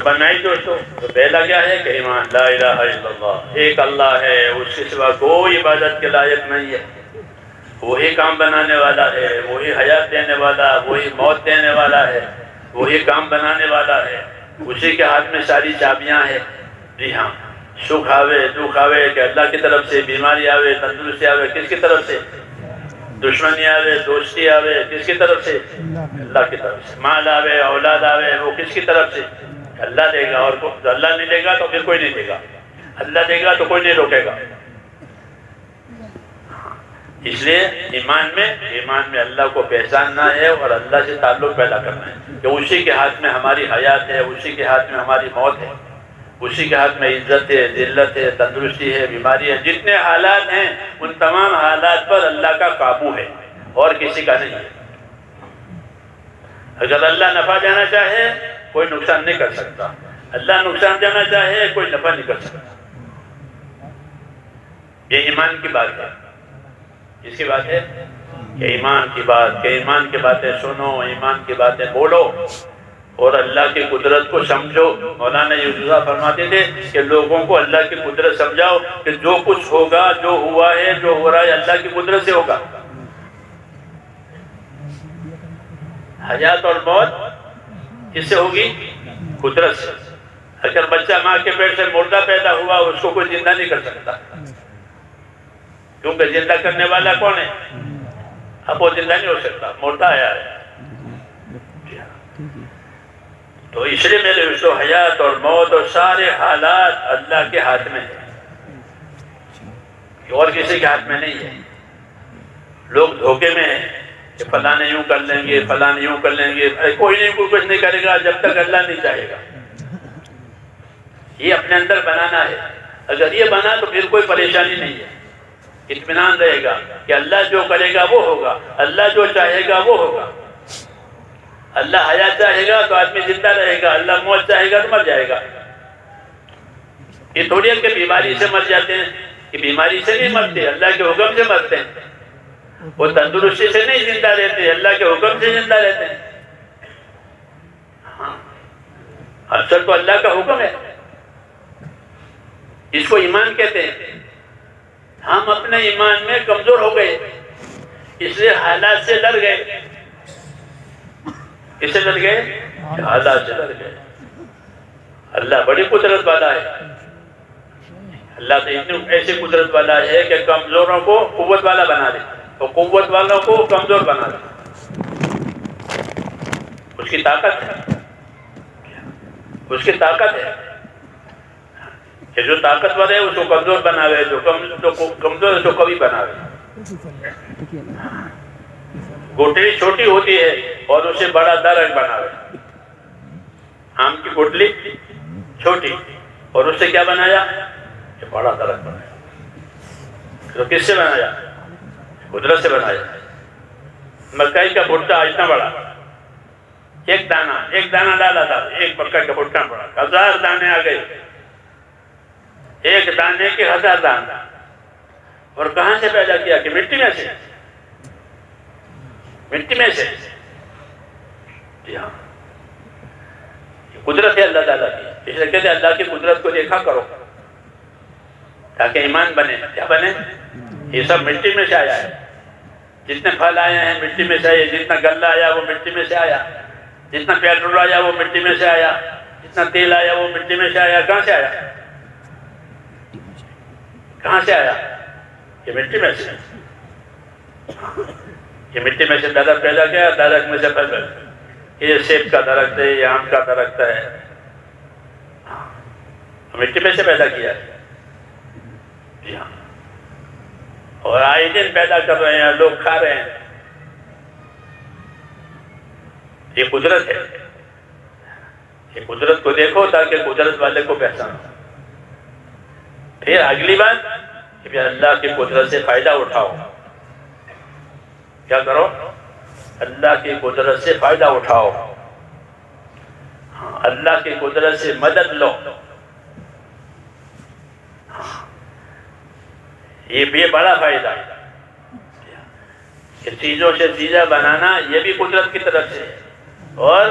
بنائی دوستو۔ تو پہلا کیا ہے کہ ایمان، لا الہ الا اللہ، ایک اللہ ہے، اس کے سوا کوئی عبادت کے لائق نہیں ہے، وہی کام بنانے والا ہے، وہی حیات دینے والا، وہی موت دینے والا ہے، وہی کام بنانے والا ہے، اسی کے ہاتھ میں ساری چابیاں ہیں۔ جی ہاں، سکھ آوے دکھ آوے کہ اللہ کی طرف سے، بیماری آوے تندرستی آوے کس کی طرف سے، دشمنی آوے دوستی آوے کس کی طرف سے، اللہ کی طرف سے، مال آوے اولاد آوے وہ کس کی طرف سے، اللہ دے گا، اور اللہ نہیں دے گا تو پھر کوئی نہیں دے گا، اللہ دے گا تو کوئی نہیں روکے گا۔ اس لیے ایمان میں اللہ کو پہچاننا ہے اور اللہ سے تعلق پیدا کرنا ہے کہ اسی کے ہاتھ میں ہماری حیات ہے، اسی کے ہاتھ میں ہماری موت ہے، اسی کے ہاتھ میں عزت ہے، ذلت ہے، تندرستی ہے، بیماری ہے، جتنے حالات ہیں ان تمام حالات پر اللہ کا قابو ہے اور کسی کا نہیں ہے۔ اگر اللہ نفع دینا چاہے کوئی نقصان نہیں کر سکتا، اللہ نقصان دینا چاہے کوئی نفع نہیں کر سکتا۔ یہ ایمان کی بات ہے۔ اس کی بات ہے کہ ایمان کی بات، کہ ایمان کی باتیں سنو، ایمان کی باتیں بولو اور اللہ کی قدرت کو سمجھو۔ مولانا یوسف فرماتے تھے کہ لوگوں کو اللہ کی قدرت سمجھاؤ کہ جو کچھ ہوگا، جو ہوا ہے، جو ہو رہا ہے اللہ کی قدرت سے ہوگا۔ حیات اور موت کس سے ہوگی؟ قدرت سے۔ اگر بچہ ماں کے پیٹ سے مردہ پیدا ہوا اس کو کوئی زندہ نہیں کر سکتا، کیونکہ زندہ کرنے والا کون ہے؟ اب وہ زندہ نہیں ہو سکتا، مردہ آیا ہے۔ تو اس لیے میرے دوستو حیات اور موت اور سارے حالات اللہ کے ہاتھ میں ہیں، اور کسی کے ہاتھ میں نہیں ہے۔ لوگ دھوکے میں ہیں کہ فلاں یوں کر لیں گے، فلاں یوں کر لیں گے، کوئی نہیں، کوئی کچھ نہیں کرے گا جب تک اللہ نہیں چاہے گا۔ یہ اپنے اندر بنانا ہے۔ اگر یہ بنا تو پھر کوئی پریشانی نہیں ہے، اطمینان رہے گا کہ اللہ جو کرے گا وہ ہوگا، اللہ جو چاہے گا وہ ہوگا۔ اللہ حیات چاہے گا تو آدمی زندہ رہے گا، اللہ موت چاہے گا تو مر جائے گا۔ یہ تھوڑی ہے کہ بیماری سے مر جاتے ہیں، یہ بیماری سے نہیں مرتے، اللہ کے حکم سے مرتے ہیں۔ وہ تندرستی سے نہیں زندہ رہتے، اللہ کے حکم سے زندہ رہتے ہیں۔ اصل تو اللہ کا حکم ہے، اس کو ایمان کہتے ہیں۔ ہم اپنے ایمان میں کمزور ہو گئے، اس لیے حالات سے ڈر گئے۔ کس سے ڈر گئے؟ حالات سے ڈر گئے۔ اللہ بڑی قدرت والا ہے، اللہ تو اتنی ایسی قدرت والا ہے کہ کمزوروں کو قوت والا بنا دے اور قوت والوں کو کمزور بنا دے۔ اس کی طاقت ہے، اس کی طاقت ہے کہ جو طاقتور ہے اس کو کمزور بناوے، جو کمزور ہے اس کو قوی بناوے۔ گٹلی چھوٹی ہوتی ہے اور اسے بڑا درخت بناوے۔ آم کی گٹلی چھوٹی اور اس سے کیا بنایا؟ کہ بڑا درخت بنایا۔ تو کس سے بنایا؟ قدرت سے بنایا۔ مکئی کا بھٹا اتنا بڑا، ایک دانہ ڈالا تھا، ایک مکئی کا بھٹا پڑا، 1000 دانے آ گئے، ایک دانے کے 1000 دانے۔ اور کہاں سے پیدا کیا؟ کہ مٹی میں سے، مٹی میں سے۔ جی ہاں، یہ قدرت ہے اللہ تعالیٰ کی۔ اس لیے کہتے ہیں اللہ کی قدرت کو دیکھا کرو تاکہ ایمان بنے۔ کیا بنے؟ یہ سب مٹی میں سے آیا ہے، جتنے پھل آئے ہیں مٹی میں سے آئے، جتنا غلہ آیا وہ مٹی میں سے آیا، جتنا پیٹرول آیا وہ مٹی میں سے آیا، جتنا تیل آیا وہ مٹی میں سے آیا۔ کہاں سے آیا؟ کہاں سے آیا؟ یہ مٹی میں سے۔ یہ مٹی میں سے درخت پیدا کیا، درخت میں سے پھل۔ یہ سیب کا درخت ہے، یہ آم کا درخت ہے، مٹی میں سے پیدا کیا ہے۔ جی ہاں، اور آئے دن پیدا کر رہے ہیں، لوگ کھا رہے ہیں۔ یہ قدرت ہے۔ یہ قدرت کو دیکھو تاکہ قدرت والے کو پہچانو۔ پھر اگلی بات کہ اللہ کی قدرت سے فائدہ اٹھاؤ۔ کیا کرو؟ اللہ کی قدرت سے فائدہ اٹھاؤ، اللہ کی قدرت سے مدد لو. یہ بڑا فائدہ ہے کہ چیزوں سے چیزیں بنانا یہ بھی قدرت کی طرف سے، اور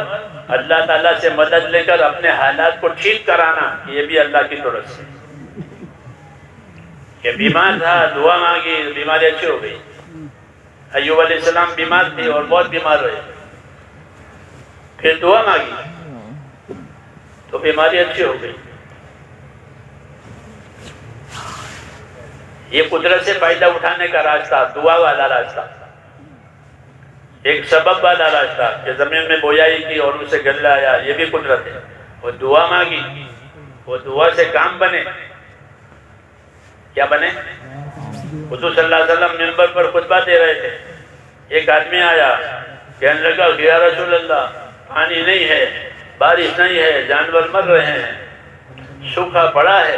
اللہ تعالیٰ سے مدد لے کر اپنے حالات کو ٹھیک کرانا یہ بھی اللہ کی طرف سے. کہ بیمار تھا، دعا مانگی، بیماری اچھی ہو گئی. ایوب علیہ السلام بیمار تھے اور بہت بیمار ہوئے، پھر دعا مانگی تو بیماری اچھی ہو گئی. یہ قدرت سے فائدہ اٹھانے کا راستہ، دعا والا راستہ، ایک سبب والا راستہ کہ زمین میں بویائی کی اور اسے گلہ آیا، یہ بھی قدرت ہے. وہ دعا مانگی، وہ دعا سے کام بنے. کیا بنے؟ حضور صلی اللہ علیہ وسلم منبر پر خطبہ دے رہے تھے، ایک آدمی آیا کہنے لگا کہ یا رسول اللہ پانی نہیں ہے، بارش نہیں ہے، جانور مر رہے ہیں، سوکھا پڑا ہے.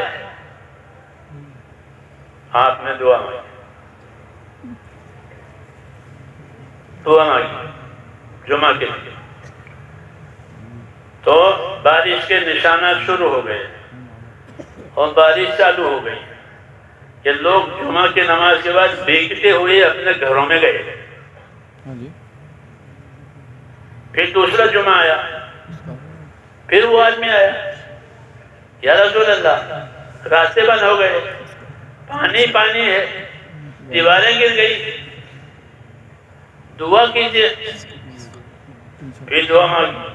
آپ نے دعا مانگی، دعا مانگی جمعہ کے لیے، تو بارش کے نشانات شروع ہو گئے اور بارش چالو ہو گئی کہ لوگ جمعہ کی نماز کے بعد بھیگتے ہوئے اپنے گھروں میں گئے. پھر دوسرا جمعہ آیا، پھر وہ آدمی آیا، یا رسول اللہ راستے بند ہو گئے، پانی پانی ہے، دیواریں گر گئی، دعا کیجئے. پھر دعا مانگی،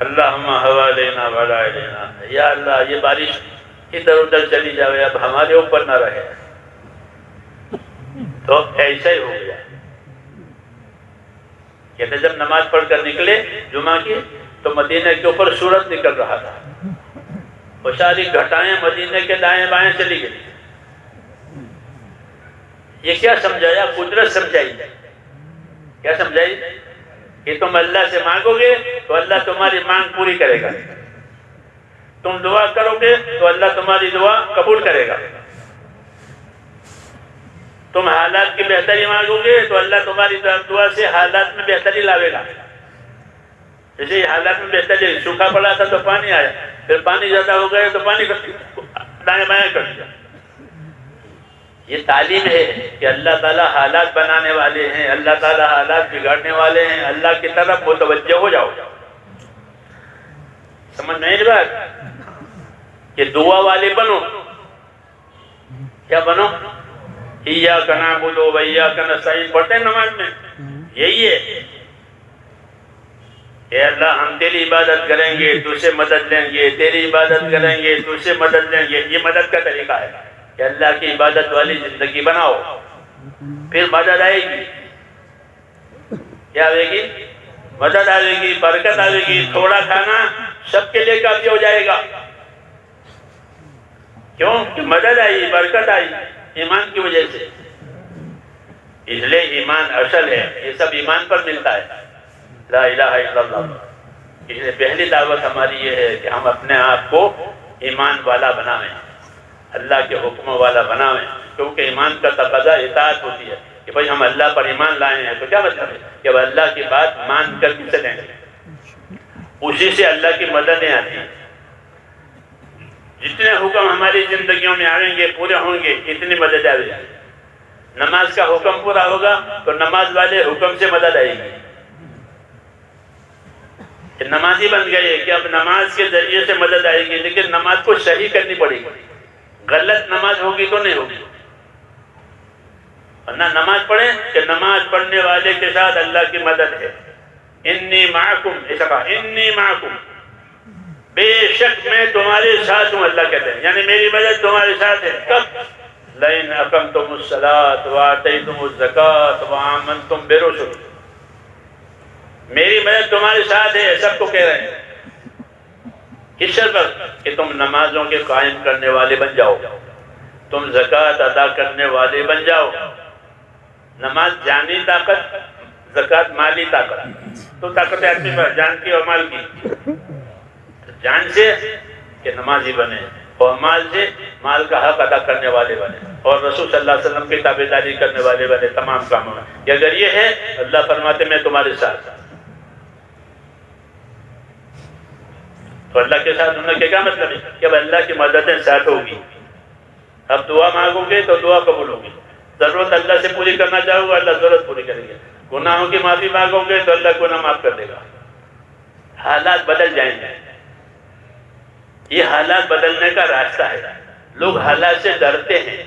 اللہم حوالینہ ولا علینا، یا اللہ یہ بارش ادھر ادھر چلی جاوے، اب ہمارے اوپر نہ رہے. تو ایسا ہی ہو گیا. کہتے جب نماز پڑھ کر نکلے جمعہ کی تو مدینہ کے اوپر سورج نکل رہا تھا، وہ ساری گھٹائیں مدینہ کے دائیں بائیں چلی گئی. یہ کیا سمجھایا؟ قدرت سمجھائی. کیا سمجھائی؟ کہ تم اللہ سے مانگو گے تو اللہ تمہاری مانگ پوری کرے گا، تم دعا کرو گے تو اللہ تمہاری دعا قبول کرے گا، تم حالات کی بہتری مانگو گے تو اللہ تمہاری دعا سے حالات میں بہتری لاوے گا. جیسے یہ حالات میں بہتری، سوکھا پڑا تھا تو پانی آیا، پھر پانی زیادہ ہو گیا تو پانی دائیں بائیں کر دیا. یہ تعلیم ہے کہ اللہ تعالیٰ حالات بنانے والے ہیں، اللہ تعالیٰ حالات بگاڑنے والے ہیں. اللہ کی طرف متوجہ ہو جاؤ. سمجھ میں آئی بات؟ کہ دعا والے بنو. کیا بنو؟ ایاک نعبد و ایاک نستعین پڑھتے ہیں نماز میں، یہی ہے کہ اللہ ہم تیری عبادت کریں گے تو سے مدد لیں گے، تیری عبادت کریں گے تو سے مدد لیں گے. یہ مدد کا طریقہ ہے کہ اللہ کی عبادت والی زندگی بناؤ، پھر مدد آئے گی. کیا آئے گی؟ مدد آئے گی، برکت آئے گی. تھوڑا کھانا سب کے لیے کافی ہو جائے گا. کیوں؟ کہ مدد آئی، برکت آئی ایمان کی وجہ سے. اس لیے ایمان اصل ہے، یہ سب ایمان پر ملتا ہے. لا الہ الا اللہ. اس لیے پہلی دعوت ہماری یہ ہے کہ ہم اپنے آپ کو ایمان والا بنائیں، اللہ کے حکموں والا بنائیں. کیونکہ ایمان کا تقاضا اطاعت ہوتی ہے کہ بھائی ہم اللہ پر ایمان لائے ہیں تو کیا مطلب ہے کہ اب اللہ کی بات مان کر کے چلیں گے، اسی سے اللہ کی مددیں آتی ہیں. جتنے حکم ہماری زندگیوں میں آئیں گے پورے ہوں گے اتنی مدد آئے گی. نماز کا حکم پورا ہوگا تو نماز والے حکم سے مدد آئے گی. کہ نمازی بن گئے کہ اب نماز کے ذریعے سے مدد آئے گی، لیکن نماز کو صحیح کرنی پڑے گی. غلط نماز ہوگی تو نہیں ہوگی. ورنہ نماز پڑھیں کہ نماز پڑھنے والے کے ساتھ اللہ کی مدد ہے. انی معکم، ایسا کہا انی معکم، بے شک میں تمہارے ساتھ ہوں. اللہ کہتے ہیں یعنی میری مدد تمہارے ساتھ ہے. کب؟ لئن اقمتم الصلاۃ وآتیتم الزکاۃ وآمنتم برسلی. میری مدد تمہارے ساتھ ہے، سب کو کہہ رہے ہیں. کس شرط پر؟ کہ تم نمازوں کے قائم کرنے والے بن جاؤ، تم زکوٰۃ ادا کرنے والے بن جاؤ. نماز جانی طاقت، زکوٰۃ مالی طاقت. تو طاقت آدمی پر جان کی اور مال کی. جان سے کہ نمازی بنے اور مال سے مال کا حق ادا کرنے والے بنے اور رسول صلی اللہ علیہ وسلم کی تابعداری کرنے والے بنے تمام کاموں میں. کہ اگر یہ ہے اللہ فرماتے میں تمہارے ساتھ. تو اللہ کے ساتھ ہونے کا کیا مطلب ہے کہ اب اللہ کی مددیں ساتھ ہوگی. اب دعا مانگو گے تو دعا قبول ہوگی. ضرورت اللہ سے پوری کرنا چاہو گے اللہ ضرورت پوری کریں گے. گناہوں کی معافی مانگو گے تو اللہ گناہ معاف کر دے گا. حالات بدل جائیں گے. یہ حالات بدلنے کا راستہ ہے. لوگ حالات سے ڈرتے ہیں.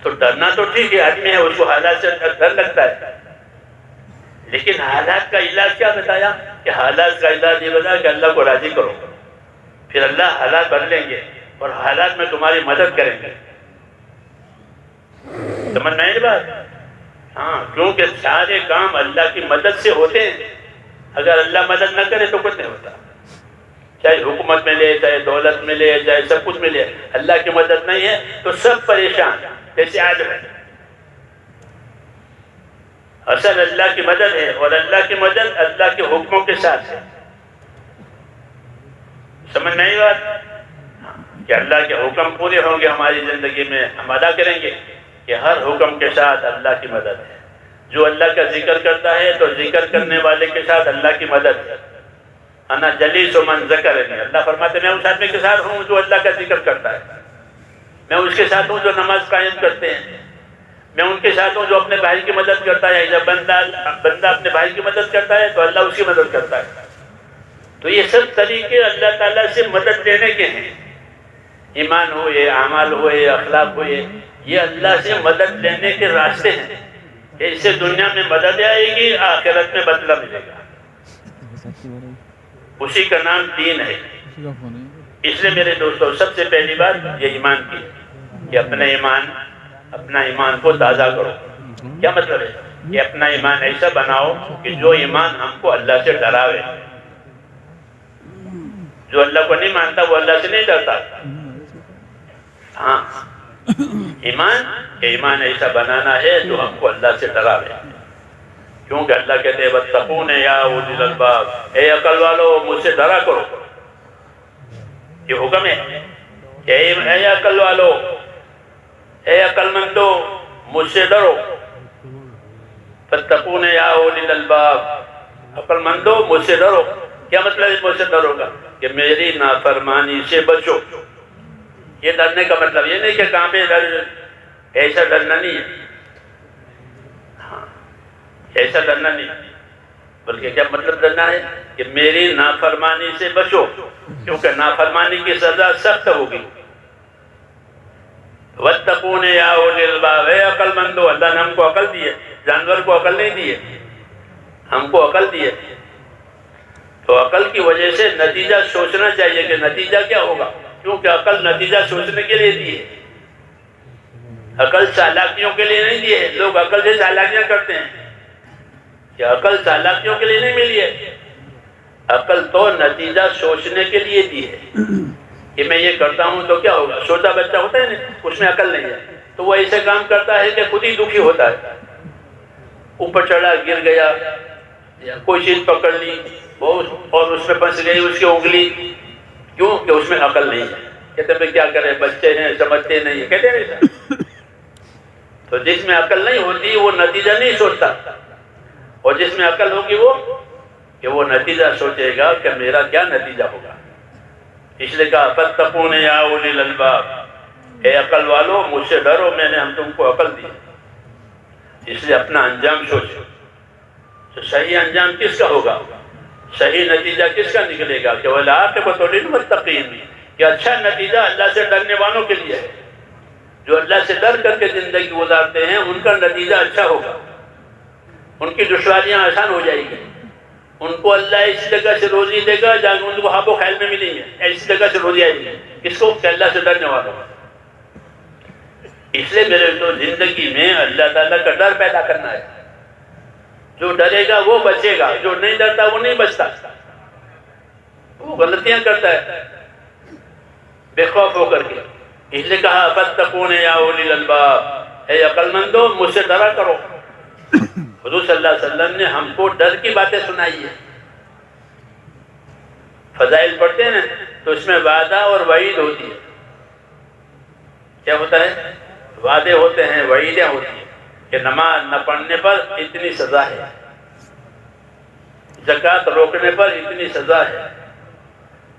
تو ڈرنا تو ٹھیک ہے, آدمی ہے اس کو حالات سے ڈر لگتا ہے, لیکن حالات کا علاج کیا بتایا کہ حالات کا علاج یہ بتایا کہ اللہ کو راضی کرو, پھر اللہ حالات بدلیں گے اور حالات میں تمہاری مدد کریں گے. سمجھ میں آئی بات؟ ہاں, کیونکہ سارے کام اللہ کی مدد سے ہوتے ہیں. اگر اللہ مدد نہ کرے تو کچھ نہیں ہوتا. چاہے حکومت میں لے, چاہے دولت میں لے, چاہے سب کچھ میں لے, اللہ کی مدد نہیں ہے تو سب پریشان. جیسے آج ہے, اصل اللہ کی مدد ہے اور اللہ کی مدد اللہ کے حکموں کے ساتھ ہے. سمجھ میں آئی بات؟ کہ اللہ کے حکم پورے ہوں گے ہماری زندگی میں, ہم ادا کریں گے کہ ہر حکم کے ساتھ اللہ کی مدد ہے. جو اللہ کا ذکر کرتا ہے تو ذکر کرنے والے کے ساتھ اللہ کی مدد ہے. انا جلیس من ذکرنی, اللہ فرماتے میں اس آدمی کے ساتھ ہوں جو اللہ کا ذکر کرتا ہے. میں اس کے ساتھ ہوں جو نماز قائم کرتے ہیں. میں ان کے ساتھ ہوں جو اپنے بھائی کی مدد کرتا ہے. جب بندہ اپنے بھائی کی مدد کرتا ہے تو اللہ اس کی مدد کرتا ہے. تو یہ سب طریقے اللہ تعالیٰ سے مدد لینے کے ہیں. ایمان ہوئے, اعمال ہوئے, اخلاق ہوئے, یہ اللہ سے مدد لینے کے راستے ہیں. اس سے دنیا میں مدد آئے گی, آخرت میں بدلہ ملے گا. اسی کا نام دین ہے. اس لیے میرے دوستوں سب سے پہلی بات یہ ایمان کی کہ اپنا ایمان کو تازہ کرو. کیا مطلب ہے کہ اپنا ایمان ایسا بناؤ کہ جو ایمان ہم کو اللہ سے ڈراوے. جو اللہ کو نہیں مانتا وہ اللہ سے نہیں ڈرتا. ہاں, ایمان ایسا بنانا ہے جو ہم کو اللہ سے ڈراوے. کیونکہ اللہ کہتے ہیں وَاتَّقُونَ يَا أُولِي الْأَلْبَابِ, اے عقل والو مجھ سے ڈرا کرو. یہ حکم ہے کہ اے عقل والو, اے عقل مندو مجھ سے ڈرو. فَاتَّقُونَ يَا أُولِي الْأَلْبَابِ, عقل مندو مجھ سے ڈرو. کیا مطلب ہے مجھ سے ڈرو گا کہ میری نافرمانی سے بچو. یہ ڈرنے کا مطلب یہ نہیں کہ کہاں پہ ڈر, ایسا ڈرنا نہیں ہے. ایسا ڈرنا نہیں, بلکہ کیا مطلب ڈرنا ہے کہ میری نافرمانی سے بچو, کیونکہ نافرمانی کی سزا سخت ہوگی. وَاتَّقُونَ يَا أُولِي الْأَلْبَابِ, اے عقل مندو, اللہ نے ہم کو عقل دی ہے, جانور کو عقل نہیں دی ہے, ہم کو عقل دی ہے. تو عقل کی وجہ سے نتیجہ سوچنا چاہیے کہ نتیجہ کیا ہوگا, کیونکہ عقل نتیجہ سوچنے کے لیے دی ہے. عقل چالاکیوں کے لیے نہیں دی ہے. لوگ عقل سے چالاکیاں کرتے ہیں کہ عقل چالاکیوں کے لیے نہیں ملی ہے. عقل تو نتیجہ سوچنے کے لیے دی ہے کہ میں یہ کرتا ہوں تو کیا ہوگا. چھوٹا بچہ ہوتا ہے نا, اس میں عقل نہیں ہے تو وہ ایسے کام کرتا ہے کہ خود ہی دکھی ہوتا ہے. اوپر چڑھا, گر گیا, کوئی چیز پکڑ لی اور اس میں پھنس گئی اس کی انگلی, کیوں کہ اس میں عقل نہیں ہے. کہتے ہیں کیا کریں, بچے ہیں سمجھتے نہیں ہیں, کہتے ہیں. تو جس میں عقل نہیں ہوتی وہ نتیجہ نہیں سوچتا, اور جس میں عقل ہوگی وہ نتیجہ سوچے گا کہ میرا کیا نتیجہ ہوگا. اس لیے کہا فَاتَّقُونَ يَا أُولِي الْأَلْبَابِ, اے عقل والو مجھ سے ڈرو, میں نے ہم تم کو عقل دی. اس لیے اپنا انجام سوچو. تو صحیح انجام کس کا ہوگا, صحیح نتیجہ کس کا نکلے گا کہ وَالْعَاقِبَةُ لِلْمُتَّقِينَ, کہ اچھا نتیجہ اللہ سے ڈرنے والوں کے لیے ہے. جو اللہ سے ڈر کر کے زندگی گزارتے ہیں ان کا نتیجہ اچھا ہوگا. ان کی دشواریاں آسان ہو جائے گی. ان کو اللہ اس جگہ سے روزی دے گا جہاں ان کو حب و خیل میں ملیں گے. ایسی جگہ سے روزی آئے گی. کس کو, کہ اللہ سے ڈرنے والوں. اس لیے میرے تو زندگی میں اللہ تعالیٰ کا ڈر پیدا کرنا ہے. جو ڈرے گا وہ بچے گا, جو نہیں ڈرتا وہ نہیں بچتا, وہ غلطیاں کرتا ہے بے خوف ہو کر کے. اس لیے کہا فَاتَّقُونَ يَا أُولِي الْأَلْبَابِ, اے عقل مندو مجھ سے ڈرا کرو. حضور صلی اللہ علیہ وسلم نے ہم کو ڈر کی باتیں سنائی ہے. فضائل پڑھتے ہیں نا تو اس میں وعدہ اور وعید ہوتی ہے. کیا ہوتا ہے؟ وعدے ہوتے ہیں، وعیدیں ہوتی ہیں کہ نماز نہ پڑھنے پر اتنی سزا ہے، زکوٰۃ روکنے پر اتنی سزا ہے،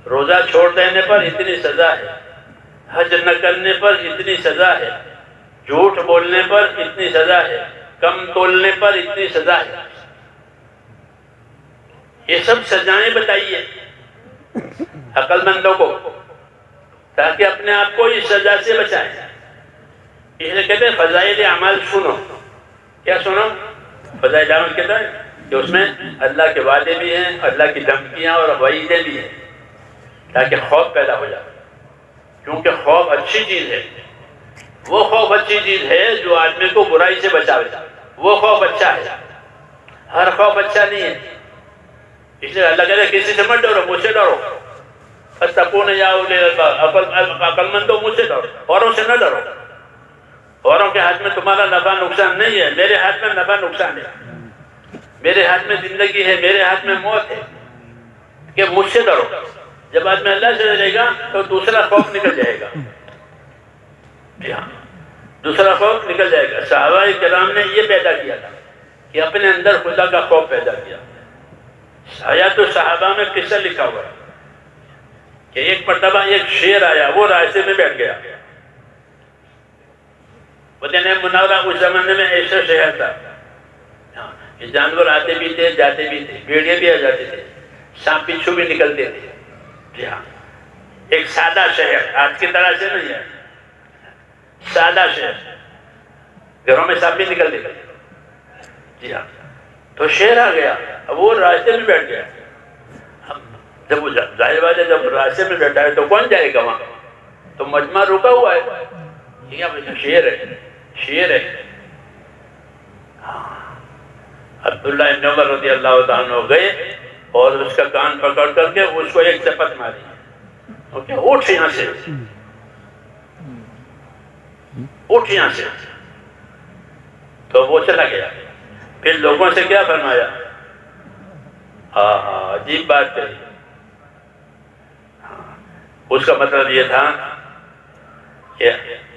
روزہ چھوڑ دینے پر اتنی سزا ہے، حج نہ کرنے پر اتنی سزا ہے، جھوٹ بولنے پر اتنی سزا ہے، کم تولنے پر اتنی سزا ہے۔ یہ سب سزائیں بتائیے عقل مندوں کو، تاکہ اپنے آپ کو اس سزا سے بچائیں۔ اس لیے کہتے ہیں فضائل اعمال سنو۔ کیا سنو؟ فضائل اعمال کہتا ہے کہ اس میں اللہ کے وعدے بھی ہیں، اللہ کی دھمکیاں اور وعیدیں بھی ہیں، تاکہ خوف پیدا ہو جائے۔ کیونکہ خوف اچھی چیز ہے، وہ خوف اچھی چیز ہے جو آدمی کو برائی سے بچاوے، وہ خوف اچھا ہے، ہر خوف اچھا نہیں ہے۔ اس لیے اللہ کہتے ہیں کسی سے مت ڈرو، مجھ سے ڈرو۔ فتقون یا اولی الالباب، عقل مندو مجھ سے ڈرو، اوروں سے نہ ڈرو۔ اوروں کے ہاتھ میں تمہارا نفع نقصان نہیں ہے، میرے ہاتھ میں نفع نقصان ہے، میرے ہاتھ میں زندگی ہے، میرے ہاتھ میں موت ہے، کہ مجھ سے ڈرو۔ جب آدمی اللہ سے ڈرے گا تو دوسرا خوف نکل جائے گا۔ جی ہاں، دوسرا خوف نکل جائے گا۔ صحابہ کرام نے یہ پیدا کیا تھا کہ اپنے اندر خدا کا خوف پیدا کیا۔ حیات الصحابہ میں قصہ لکھا ہوا ہے کہ ایک مرتبہ ایک شیر آیا، وہ راستے میں بیٹھ گیا۔ مدینہ منورہ اس زمانے میں ایسا شہر تھا، یہ جانور آتے بھی تھے، جاتے بھی تھے، بھیڑیے بھی آ جاتے تھے، سانپ بچھو بھی نکلتے تھے۔ جی ہاں، ایک سادہ شہر، آج کی طرح سے نہیں ہے، سادہ شہر، گھروں میں سانپ بھی نکلتے تھے۔ جی ہاں، تو شیر آ گیا، اب وہ راستے میں بیٹھ گیا۔ جب وہ ظاہر بات ہے جب راستے میں بیٹھا ہے تو کون جائے گا وہاں؟ تو مجمع رکا ہوا ہے، شیر ہے، شیر ہے۔ عبداللہ ابن عمر رضی اللہ تعالیٰ عنہ گئے اور اس کا کان پکڑ کر کے اس کو ایک چپت ماری، اٹھ یہاں سے، اٹھ یہاں سے۔ تو وہ چلا گیا۔ پھر لوگوں سے کیا فرمایا؟ ہاں عجیب بات کہی۔ اس کا مطلب یہ تھا کہ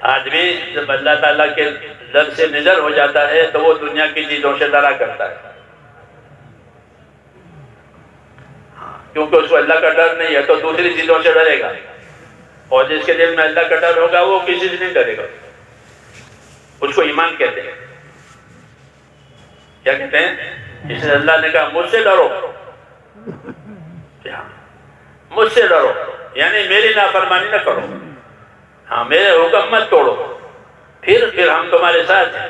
آدمی جب اللہ تعالیٰ کے ڈر سے نڈر ہو جاتا ہے تو وہ دنیا کی چیزوں سے ڈرا کرتا ہے، کیونکہ اس کو اللہ کا ڈر نہیں ہے تو دوسری چیزوں سے ڈرے گا، اور جس کے دل میں اللہ کا ڈر ہوگا وہ کسی سے نہیں ڈرے گا۔ اس کو ایمان کہتے ہیں۔ کیا کہتے ہیں؟ اس لیے اللہ نے کہا مجھ سے ڈرو، مجھ سے ڈرو، یعنی میری نافرمانی نہ کرو، ہاں میرے حکم مت توڑو، پھر ہم تمہارے ساتھ ہیں۔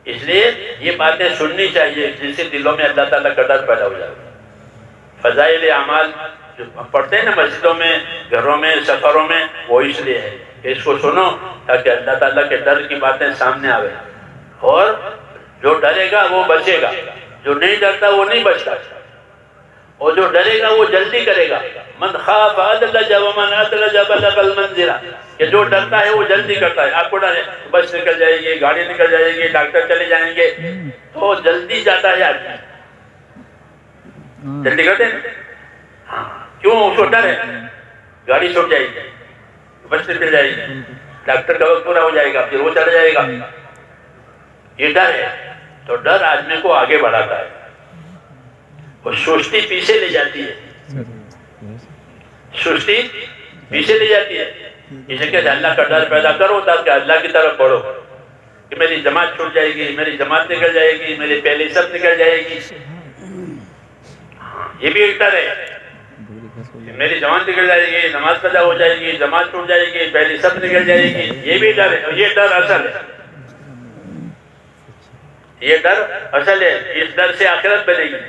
اس لیے یہ باتیں سننی چاہیے جن سے دلوں میں اللہ تعالیٰ کا ڈر پیدا ہو جائے۔ فضائل اعمال جو پڑھتے ہیں نا مسجدوں میں، گھروں میں، سفروں میں، وہ اس لیے ہے کہ اس کو سنو تاکہ اللہ تعالیٰ کے ڈر کی باتیں سامنے آوے، اور جو ڈرے گا وہ بچے گا، جو نہیں ڈرتا وہ نہیں بچتا، اور جو ڈرے گا وہ جلدی کرے گا۔ من خاف ادلج ومن ادلج بلغ المنزلہ، کہ جو ڈرتا ہے وہ جلدی کرتا ہے۔ آپ کو ڈر ہے بس نکل جائے گی، گاڑی نکل جائے گی، ڈاکٹر چلے جائیں گے، تو جلدی جاتا ہے آدمی، جلدی کرتے ہیں۔ ہاں کیوں؟ اس کو ڈر ہے، گاڑی چھوٹ جائے گی، بس نکل جائے گی، ڈاکٹر کا وقت پورا ہو جائے گا، پھر وہ چلا جائے گا۔ یہ ڈر ہے، تو ڈر آدمی کو آگے بڑھاتا ہے، اور سستی پیچھے لے جاتی ہے، سستی پیچھے لے جاتی ہے۔ اسے کہ اللہ کا ڈر پیدا کرو تاکہ اللہ کی طرف بڑھو، کہ میری جماعت چھوٹ جائے گی، میری جماعت نکل جائے گی، میری پہلی سب نکل جائے گی۔ یہ بھی ایک ڈر ہے، میری جماعت نکل جائے گی، نماز قضا ہو جائے گی، جماعت چھوٹ جائے گی، پہلی سب نکل جائے گی۔ یہ بھی ڈر ہے، اور یہ ڈر اصل ہے، یہ ڈر اصل ہے۔ اس ڈر سے آخرت بنے گی،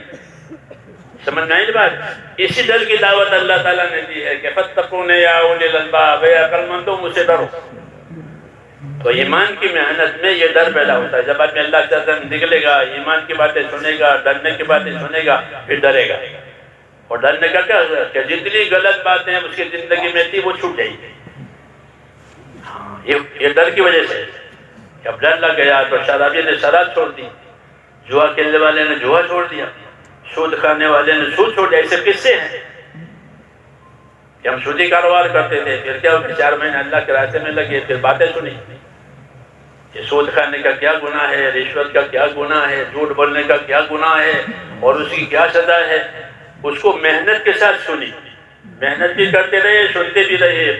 سمجھ میں آئی بات؟ اسی ڈر کی دعوت اللہ تعالیٰ نے دی ہے کہ فاتقون یا اولی الالباب، اے عقل مندو مجھ سے ڈرو۔ تو ایمان کی محنت میں یہ ڈر پیدا ہوتا ہے۔ جب آدمی اللہ کی طرف نکلے گا، ایمان کی باتیں سنے گا، ڈرنے کی باتیں سنے گا، پھر ڈرے گا، اور ڈرنے کا کیا ہوگا کہ جتنی غلط باتیں اس کی زندگی میں تھی وہ چھوٹ جائیں گی۔ یہ ڈر کی وجہ سے جب ڈر لگ گیا تو شرابی نے شراب چھوڑ دی، جوا کھیلنے والے نے جوا چھوڑ دیا، سود کھانے والے نے سود چھوڑ دیا۔ ایسے قصے ہیں۔ ہاں، یہ ڈر ہے۔ ڈر کی وجہ سے جب ڈر لگ گیا تو شرابی نے شراب چھوڑ دی، جوا کھیلنے والے نے جوا چھوڑ دیا، سود کھانے والے نے سود چھوڑ دیا۔ یہ ڈر ہے۔ کہ ہم سودی کاروبار کرتے تھے، پھر کیا 4 مہینے اللہ کے راستے میں لگے، پھر باتیں سنی کہ سود کھانے کا کیا گناہ ہے، رشوت کا کیا گناہ ہے، جھوٹ بولنے کا کیا گناہ ہے اور اس کی کیا سزا ہے. اس کو محنت کے ساتھ سنی، محنت بھی کرتے رہے، سنتے بھی رہے.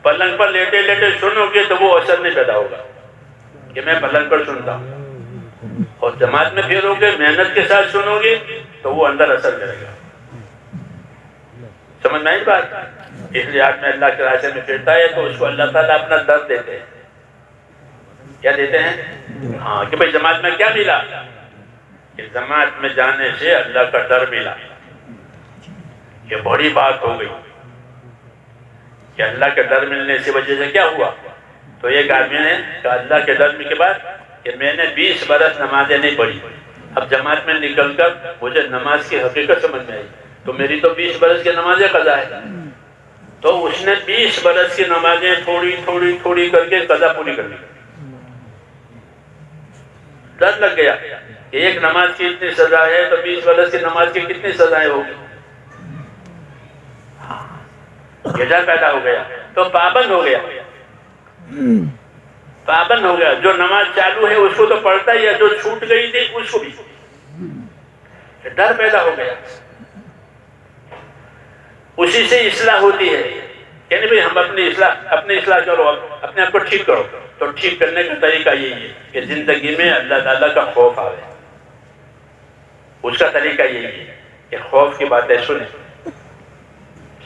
پلنگ پر لیٹے لیٹے سنو گے تو وہ اثر نہیں پیدا ہوگا کہ میں پلنگ پر سنتا ہوں. اور جماعت میں پھرو گے، محنت کے ساتھ سنو گے تو وہ اندر اثر کرے گا. سمجھ میں آئی بات؟ اس لیے آدمی اللہ کے راستے میں پھرتا ہے تو اس کو اللہ تعالیٰ اپنا درد دیتے ہیں. کیا دیتے ہیں؟ ہاں، کہ بھئی جماعت میں کیا ملا؟ کہ جماعت میں جانے سے اللہ کا ڈر ملا. یہ بڑی بات ہو گئی کہ اللہ کے ڈر ملنے کی وجہ سے کیا ہوا. تو ایک آدمی نے کہا اللہ کے ڈر کے بعد کہ میں نے 20 برس نمازیں نہیں پڑھی، اب جماعت میں نکل کر مجھے نماز کی حقیقت سمجھ میں آئی تو میری تو 20 برس کی نمازیں قضا ہے. تو اس نے 20 برس کی نمازیں تھوڑی کر کے قضا پوری کر لی. ڈر لگ گیا کہ ایک نماز کی اتنی سزا ہے تو 20 برس کی نماز کی کتنی سزائیں ہوگی. یہ ڈر پیدا ہو گیا تو پابند ہو گیا. جو نماز چالو ہے اس کو تو پڑھتا ہی ہے، جو چھوٹ گئی تھی اس کو بھی. ڈر پیدا ہو گیا. اسی سے اصلاح ہوتی ہے کہ نہیں بھئی ہم اپنی اصلاح کرو، اپنے آپ کو ٹھیک کرو. تو ٹھیک کرنے کا طریقہ یہی ہے کہ زندگی میں اللہ تعالیٰ کا خوف آئے. اس کا طریقہ یہی ہے کہ خوف کی باتیں سنیں،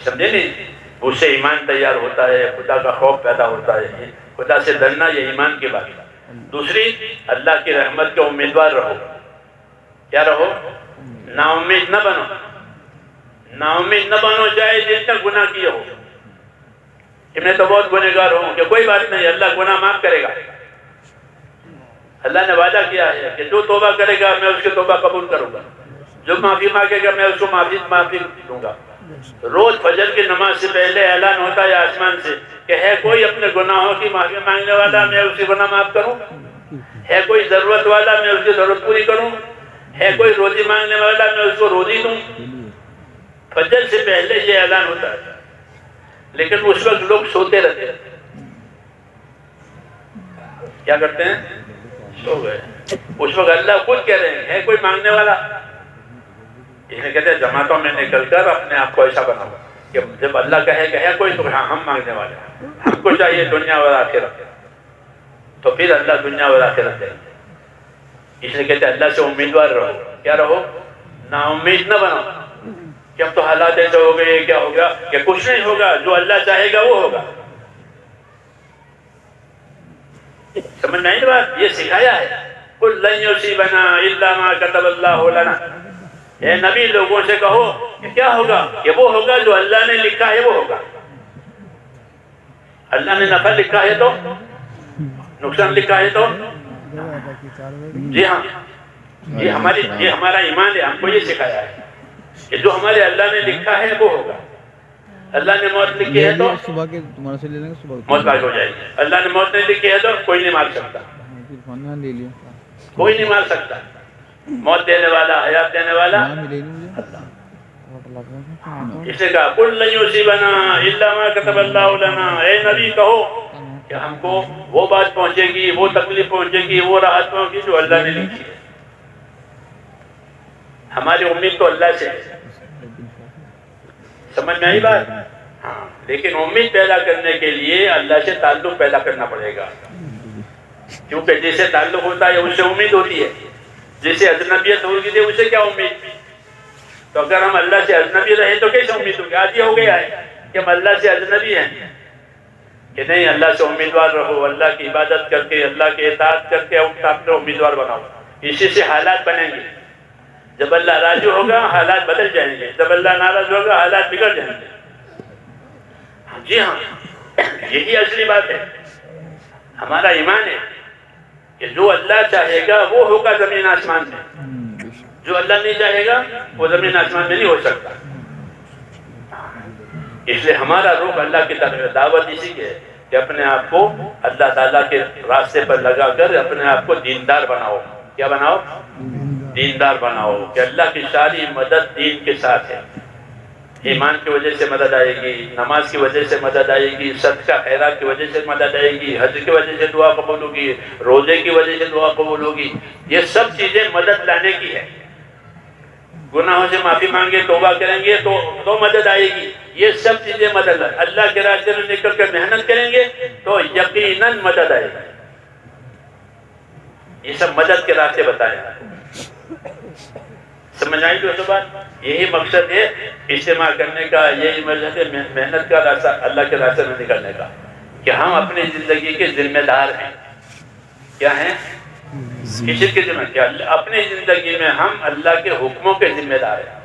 سمجھے نہیں؟ اس سے ایمان تیار ہوتا ہے، خدا کا خوف پیدا ہوتا ہے. خدا سے ڈرنا یہ ایمان کی بات ہے. دوسری، اللہ کی رحمت کے امیدوار رہو. کیا رہو؟ نا امید نہ بنو. نا امید نہ بنو چاہے جتنا گناہ کیا ہو کہ میں تو بہت گنہگار ہوں، کہ کوئی بات نہیں، اللہ گناہ معاف کرے گا. اللہ نے وعدہ کیا ہے کہ جو توبہ کرے گا میں اس کی توبہ قبول کروں گا، جو معافی مانگے گا میں اس کو معافی دوں گا. روز فجر کی نماز سے پہلے اعلان ہوتا ہے آسمان سے کہ ہے کوئی اپنے گناہوں کی معافی مانگنے والا، میں اس کی گناہ معاف کروں. ہے کوئی ضرورت والا، میں اس کی ضرورت پوری کروں. ہے کوئی روزی مانگنے والا، میں اس کو روزی دوں. فجر سے پہلے یہ اعلان ہوتا ہے. لیکن اس وقت لوگ سوتے رہتے ہیں. کیا کرتے ہیں؟ سو گئے. اس وقت اللہ خود کہہ رہے ہیں ہے کوئی مانگنے والا. انہیں کہتے ہیں جماعتوں میں نکل کر اپنے آپ کو ایسا بناؤ کہ جب اللہ کہے کہ ہے کوئی تو ہاں ہم مانگنے والے ہیں، ہم کو چاہیے دنیا اور آخرت، تو پھر اللہ دنیا اور آخرت دے. اس لیے کہتے ہیں اللہ سے امیدوار رہو. کیا رہو؟ نا امید نہ بنو کہ اب تو حالات ایسے ہو گئے، کیا ہوگا؟ کہ کچھ نہیں ہوگا، جو اللہ چاہے گا وہ ہوگا. سمجھ میں آئی بات؟ یہ سکھایا ہے. قُلْ لَن يُصِيبَنَا إِلَّا مَا كَتَبَ اللَّهُ لَنَا. اے نبی لوگوں سے کہو کہ کیا ہوگا؟ کہ وہ ہوگا جو اللہ نے لکھا ہے وہ ہوگا. اللہ نے نفع لکھا ہے تو نقصان لکھا ہے تو جی ہاں، یہ ہمارا ایمان ہے. ہم کو یہ سکھایا ہے کہ جو ہمارے اللہ نے لکھا ہے وہ ہوگا. اللہ نے موت لکھی ہے تو موت باغ ہو جائے گی. اللہ نے موت نہیں لکھی ہے تو کوئی نہیں مار سکتا، کوئی نہیں مار سکتا. موت دینے والا، حیات دینے والا اللہ. اس نے کہا قُلْ لَن يُصِيبَنَا إِلَّا مَا كَتَبَ اللَّهُ لَنَا. اے نبی کہو کہ ہم کو وہ بات پہنچے گی، وہ تکلیف پہنچے گی، وہ راحت پہنچے گی جو اللہ نے لکھی ہے. ہماری امید تو اللہ سے ہے. سمجھ میں آئی بات؟ ہاں، لیکن امید پیدا کرنے کے لیے اللہ سے تعلق پیدا کرنا پڑے گا. کیونکہ جسے تعلق ہوتا ہے اس سے امید ہوتی ہے. جسے اجنبیت ہوگی تھی اسے کیا امید؟ تو اگر ہم اللہ سے اجنبی رہے تو کیسے امید ہوگی؟ آج یہ ہو گیا ہے کہ ہم اللہ سے اجنبی ہیں کہ نہیں. اللہ سے امیدوار رہو، اللہ کی عبادت کر کے، اللہ کے اطاعت کر کے اپنے امیدوار بناؤ. اسی سے حالات بنیں گے. جب اللہ راضی ہوگا حالات بدل جائیں گے، جب اللہ ناراض ہوگا حالات بگڑ جائیں گے. جی ہاں، یہی اصلی بات ہے. ہمارا ایمان ہے کہ جو اللہ چاہے گا وہ ہوگا زمین آسمان میں، جو اللہ نہیں چاہے گا وہ زمین آسمان میں نہیں ہو سکتا. اس لیے ہمارا رخ اللہ کی طرف دعوت اسی کی ہے کہ اپنے آپ کو اللہ تعالیٰ کے راستے پر لگا کر اپنے آپ کو دیندار بناؤ. کیا بناؤ؟ دیندار بناؤ. کہ اللہ کی ساری مدد دین کے ساتھ ہے. ایمان کی وجہ سے مدد آئے گی، نماز کی وجہ سے مدد آئے گی، صدقہ خیرات کی وجہ سے مدد آئے گی، حج کی وجہ سے دعا قبول ہوگی، روزے کی وجہ سے دعا قبول ہوگی. یہ سب چیزیں مدد لانے کی ہے. گناہوں سے معافی مانگے، توبہ کریں گے تو مدد آئے گی. یہ سب چیزیں مدد آئے. اللہ کے راستے میں نکل کر محنت کریں گے تو یقیناً مدد آئے گی. یہ سب مدد کے راستے بتائے. سمجھ آئی تو بات؟ یہی مقصد ہے اجتماع کرنے کا، یہی مقصد ہے محنت کا راستہ اللہ کے راستے میں نکلنے کا، کہ ہم اپنی زندگی کے ذمہ دار ہیں. کیا ہیں؟ کسی کے ذمہ کیا؟ اپنی زندگی میں ہم اللہ کے حکموں کے ذمہ دار ہیں.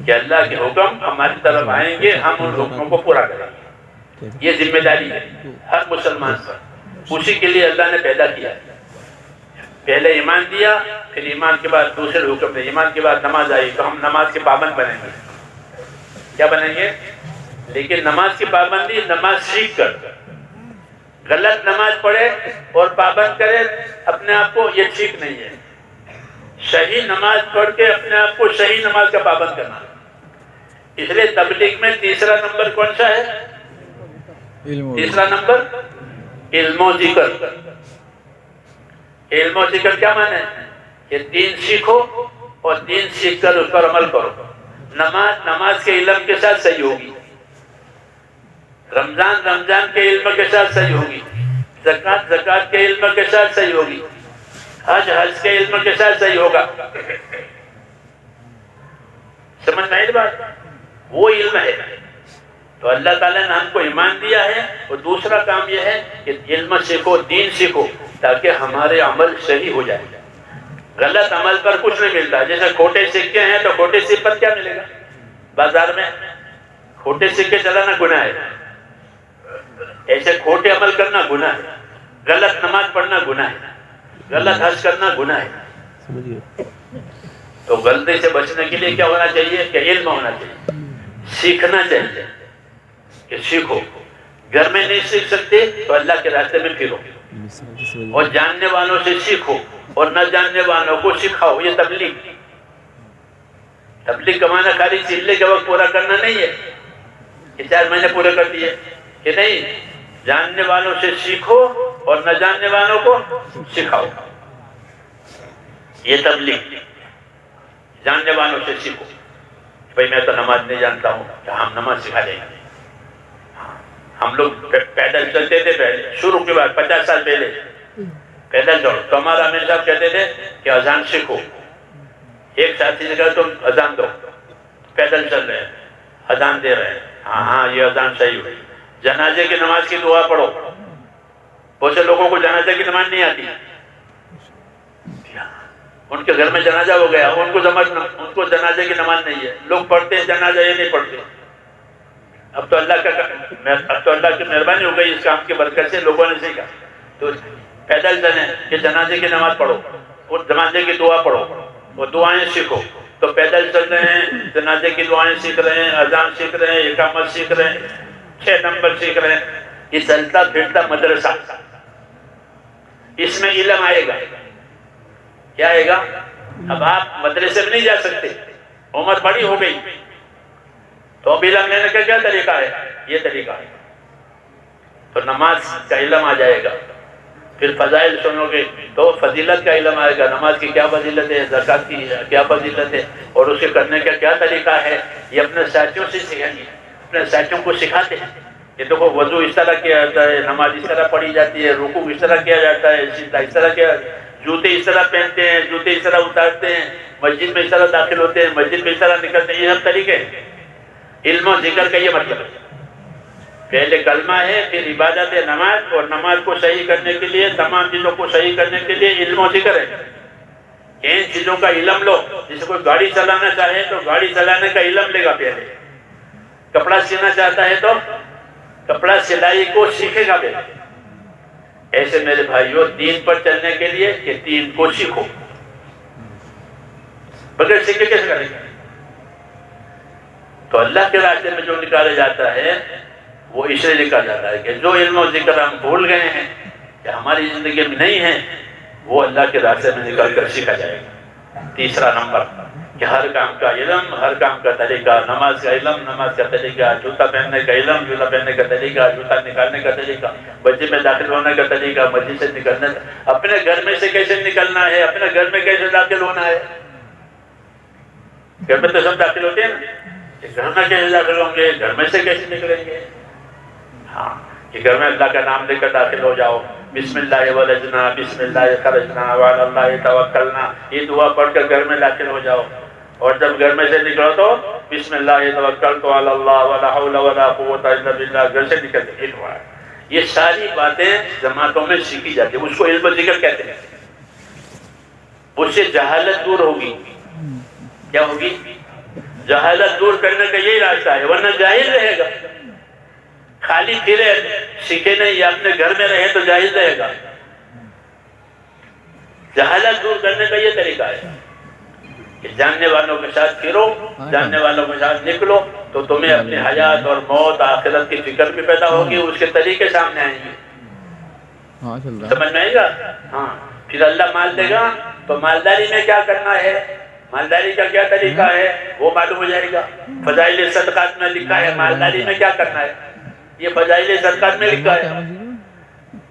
کہ اللہ کے حکم ہماری طرف آئیں گے، ہم ان حکموں کو پورا کریں گے. یہ ذمہ داری ہے ہر مسلمان پر. اسی کے لیے اللہ نے پیدا کیا. پہلے ایمان دیا، پھر ایمان کے بعد دوسرے حکم دے. ایمان کے بعد نماز آئی تو ہم نماز کے پابند بنیں گے. کیا بنیں گے؟ لیکن نماز کی پابندی نماز سیکھ کر. غلط نماز پڑھے اور پابند کرے اپنے آپ کو، یہ ٹھیک نہیں ہے. صحیح نماز پڑھ کے اپنے آپ کو صحیح نماز کا پابند کرنا. اس لیے تبلیغ میں تیسرا نمبر کون سا ہے؟ تیسرا نمبر علم و ذکر. علم و ذکر کیا معنی ہے؟ کہ دین سیکھو اور دین سیکھ کر اس پر عمل کرو. نماز کے علم کے ساتھ صحیح ہوگی، رمضان کے علم کے ساتھ صحیح ہوگی، زکوٰۃ کے علم کے ساتھ صحیح ہوگی، حج کے علم کے ساتھ صحیح ہوگا. سمجھ میں آئی بات؟ وہ علم ہے. تو اللہ تعالیٰ نے ہم کو ایمان دیا ہے، اور دوسرا کام یہ ہے کہ علم سیکھو، دین سیکھو، تاکہ ہمارے عمل صحیح ہو جائے. غلط عمل پر کچھ نہیں ملتا. جیسے کھوٹے سکے ہیں تو کھوٹے سکے پر کیا ملے گا؟ بازار میں کھوٹے سکے چلانا گناہ ہے. ایسے کھوٹے عمل کرنا گناہ ہے. غلط نماز پڑھنا گناہ ہے. غلط حج کرنا گناہ ہے. تو غلطی سے بچنے کے لیے کیا ہونا چاہیے؟ کہ علم ہونا چاہیے، سیکھنا چاہیے. کہ سیکھو. گھر میں نہیں سیکھ سکتے تو اللہ کے راستے میں پھرو، اور جاننے والوں سے سیکھو اور نہ جاننے والوں کو سکھاؤ. یہ تبلیغ. تبلیغ کا معنی خالی چلنے کے وقت پورا کرنا نہیں ہے کہ 4 مہینے پورے کر دیے، کہ نہیں. جاننے والوں سے سیکھو اور نہ جاننے والوں کو سکھاؤ. یہ تبلیغ. جاننے والوں سے سیکھو. بھائی میں تو نماز نہیں جانتا ہوں، کہ ہم نماز سکھا دیں گے. ہم لوگ پیدل چلتے تھے پہلے، شروع کے بعد 50 سال پہلے پیدل چلو. تو ہمارا امیر صاحب کہتے تھے کہ اذان سیکھو. ایک ساتھی نے کہا تم اذان دو. پیدل چل رہے ہیں، اذان دے رہے ہیں. ہاں یہ اذان صحیح ہوئی. جنازے کی نماز کی دعا پڑھو. بہت سے لوگوں کو جنازے کی نماز نہیں آتی. ان کے گھر میں جنازہ ہو گیا، ان کو جنازے کی نماز نہیں ہے. لوگ پڑھتے ہیں جنازہ، یہ نہیں پڑھتے. اب تو اللہ کی مہربانی ہو گئی اس کام کی برکت سے، لوگوں نے سیکھا. تو پیدل چلیں کہ جنازے کی نماز پڑھو اور جنازے کی دعا پڑھو اور دعائیں سیکھو. تو پیدل چل رہے ہیں، جنازے کی دعائیں سیکھ رہے ہیں، اذان سیکھ رہے ہیں، اقامت سیکھ رہے ہیں، 6 نمبر سیکھ رہے ہیں. یہ چلتا پھرتا مدرسہ. اس میں علم آئے گا. کیا آئے گا؟ اب آپ مدرسے میں نہیں جا سکتے، عمر بڑی ہو گئی، تو اب علم لینے کا کیا طریقہ ہے؟ یہ طریقہ ہے. تو نماز کا علم آ جائے گا. پھر فضائل سنو گے تو فضیلت کا علم آئے گا. نماز کی کیا فضیلت ہے، زکوٰۃ کی کیا فضیلت ہے، اور اسے کرنے کا کیا طریقہ ہے. یہ اپنے ساتھیوں سے سیکھیں گے. اپنے ساتھیوں کو سکھاتے ہیں کہ دیکھو وضو اس طرح کیا جاتا ہے، نماز اس طرح پڑھی جاتی ہے، رکوع اس طرح کیا جاتا ہے، سجدہ اس طرح کیا، جوتے اس طرح پہنتے ہیں، جوتے اس طرح اتارتے ہیں، مسجد میں اس طرح داخل ہوتے ہیں، مسجد میں اس طرح نکلتے ہیں. یہ سب طریقے ہیں. علم و ذکر کا یہ مطلب ہے. پہلے کلمہ ہے، پھر عبادت ہے نماز، اور نماز کو صحیح کرنے کے لیے، تمام چیزوں کو صحیح کرنے کے لیے علم و ذکر ہے. ان چیزوں کا علم لو. جیسے کوئی گاڑی چلانا چاہے تو گاڑی چلانے کا علم لے گا. پہلے کپڑا سینا چاہتا ہے تو کپڑا سلائی کو سیکھے گا پہلے. ایسے میرے بھائیوں، دین پر چلنے کے لیے کہ دین کو سیکھو. بغیر سیکھے کیسے کریں گے؟ تو اللہ کے راستے میں جو نکالا جاتا ہے وہ اس لیے نکالا جاتا ہے کہ جو علم و ذکر ہم بھول گئے ہیں کہ ہماری زندگی میں نہیں ہے، وہ اللہ کے راستے میں نکال کر سیکھا جائے گا. تیسرا نمبر کہ ہر کام کا علم، ہر کام کا طریقہ، نماز کا علم، نماز کا طریقہ، جوتا پہننے کا علم، جوتا پہننے کا طریقہ، جوتا نکالنے کا طریقہ، مسجد میں داخل ہونے کا طریقہ، مسجد سے نکلنے، اپنے گھر میں سے کیسے نکلنا ہے، اپنے گھر میں کیسے داخل ہونا ہے. گھر میں تو سب داخل ہوتے ہیں نا، گھر میں کیسے داخل ہوں گے، گھر میں سے کیسے نکلیں گے. ہاں کہ گھر میں اللہ کا نام لے کر داخل ہو جاؤ، بسم اللہ ولجنا بسم اللہ خرجنا وعلی اللہ توکلنا، یہ دعا پڑھ کر گھر میں داخل ہو جاؤ. اور جب گھر میں سے نکلو تو بسم اللہ توکلت علی اللہ ولا حول ولا قوت الا باللہ، گھر سے نکلتے یہ دعا ہے. یہ ساری باتیں جماعتوں میں سیکھی جاتی ہیں، اس کو علم و ذکر کہتے ہیں. اس سے جہالت دور ہوگی. کیا ہوگی؟ جہالت دور کرنے کا یہی راستہ ہے، ورنہ جاہل رہے گا، خالی پھرے سیکھے نہیں یا اپنے گھر میں رہے تو جاہل رہے گا. جہالت دور کرنے کا یہ طریقہ ہے کہ جاننے والوں کے ساتھ پھرو، جاننے والوں کے ساتھ نکلو، تو تمہیں اپنی حیات اور موت آخرت کی فکر بھی پیدا ہوگی، اس کے طریقے سامنے آئیں گے. سمجھ میں آئے گا؟ ہاں. پھر اللہ مال دے گا تو مالداری میں کیا کرنا ہے، مالداری کا کیا طریقہ ہے وہ معلوم ہو جائے گا. فضائل صدقات میں لکھا ہے مالداری میں کیا کرنا ہے، یہ فضائل صدقات میں لکھا ہے.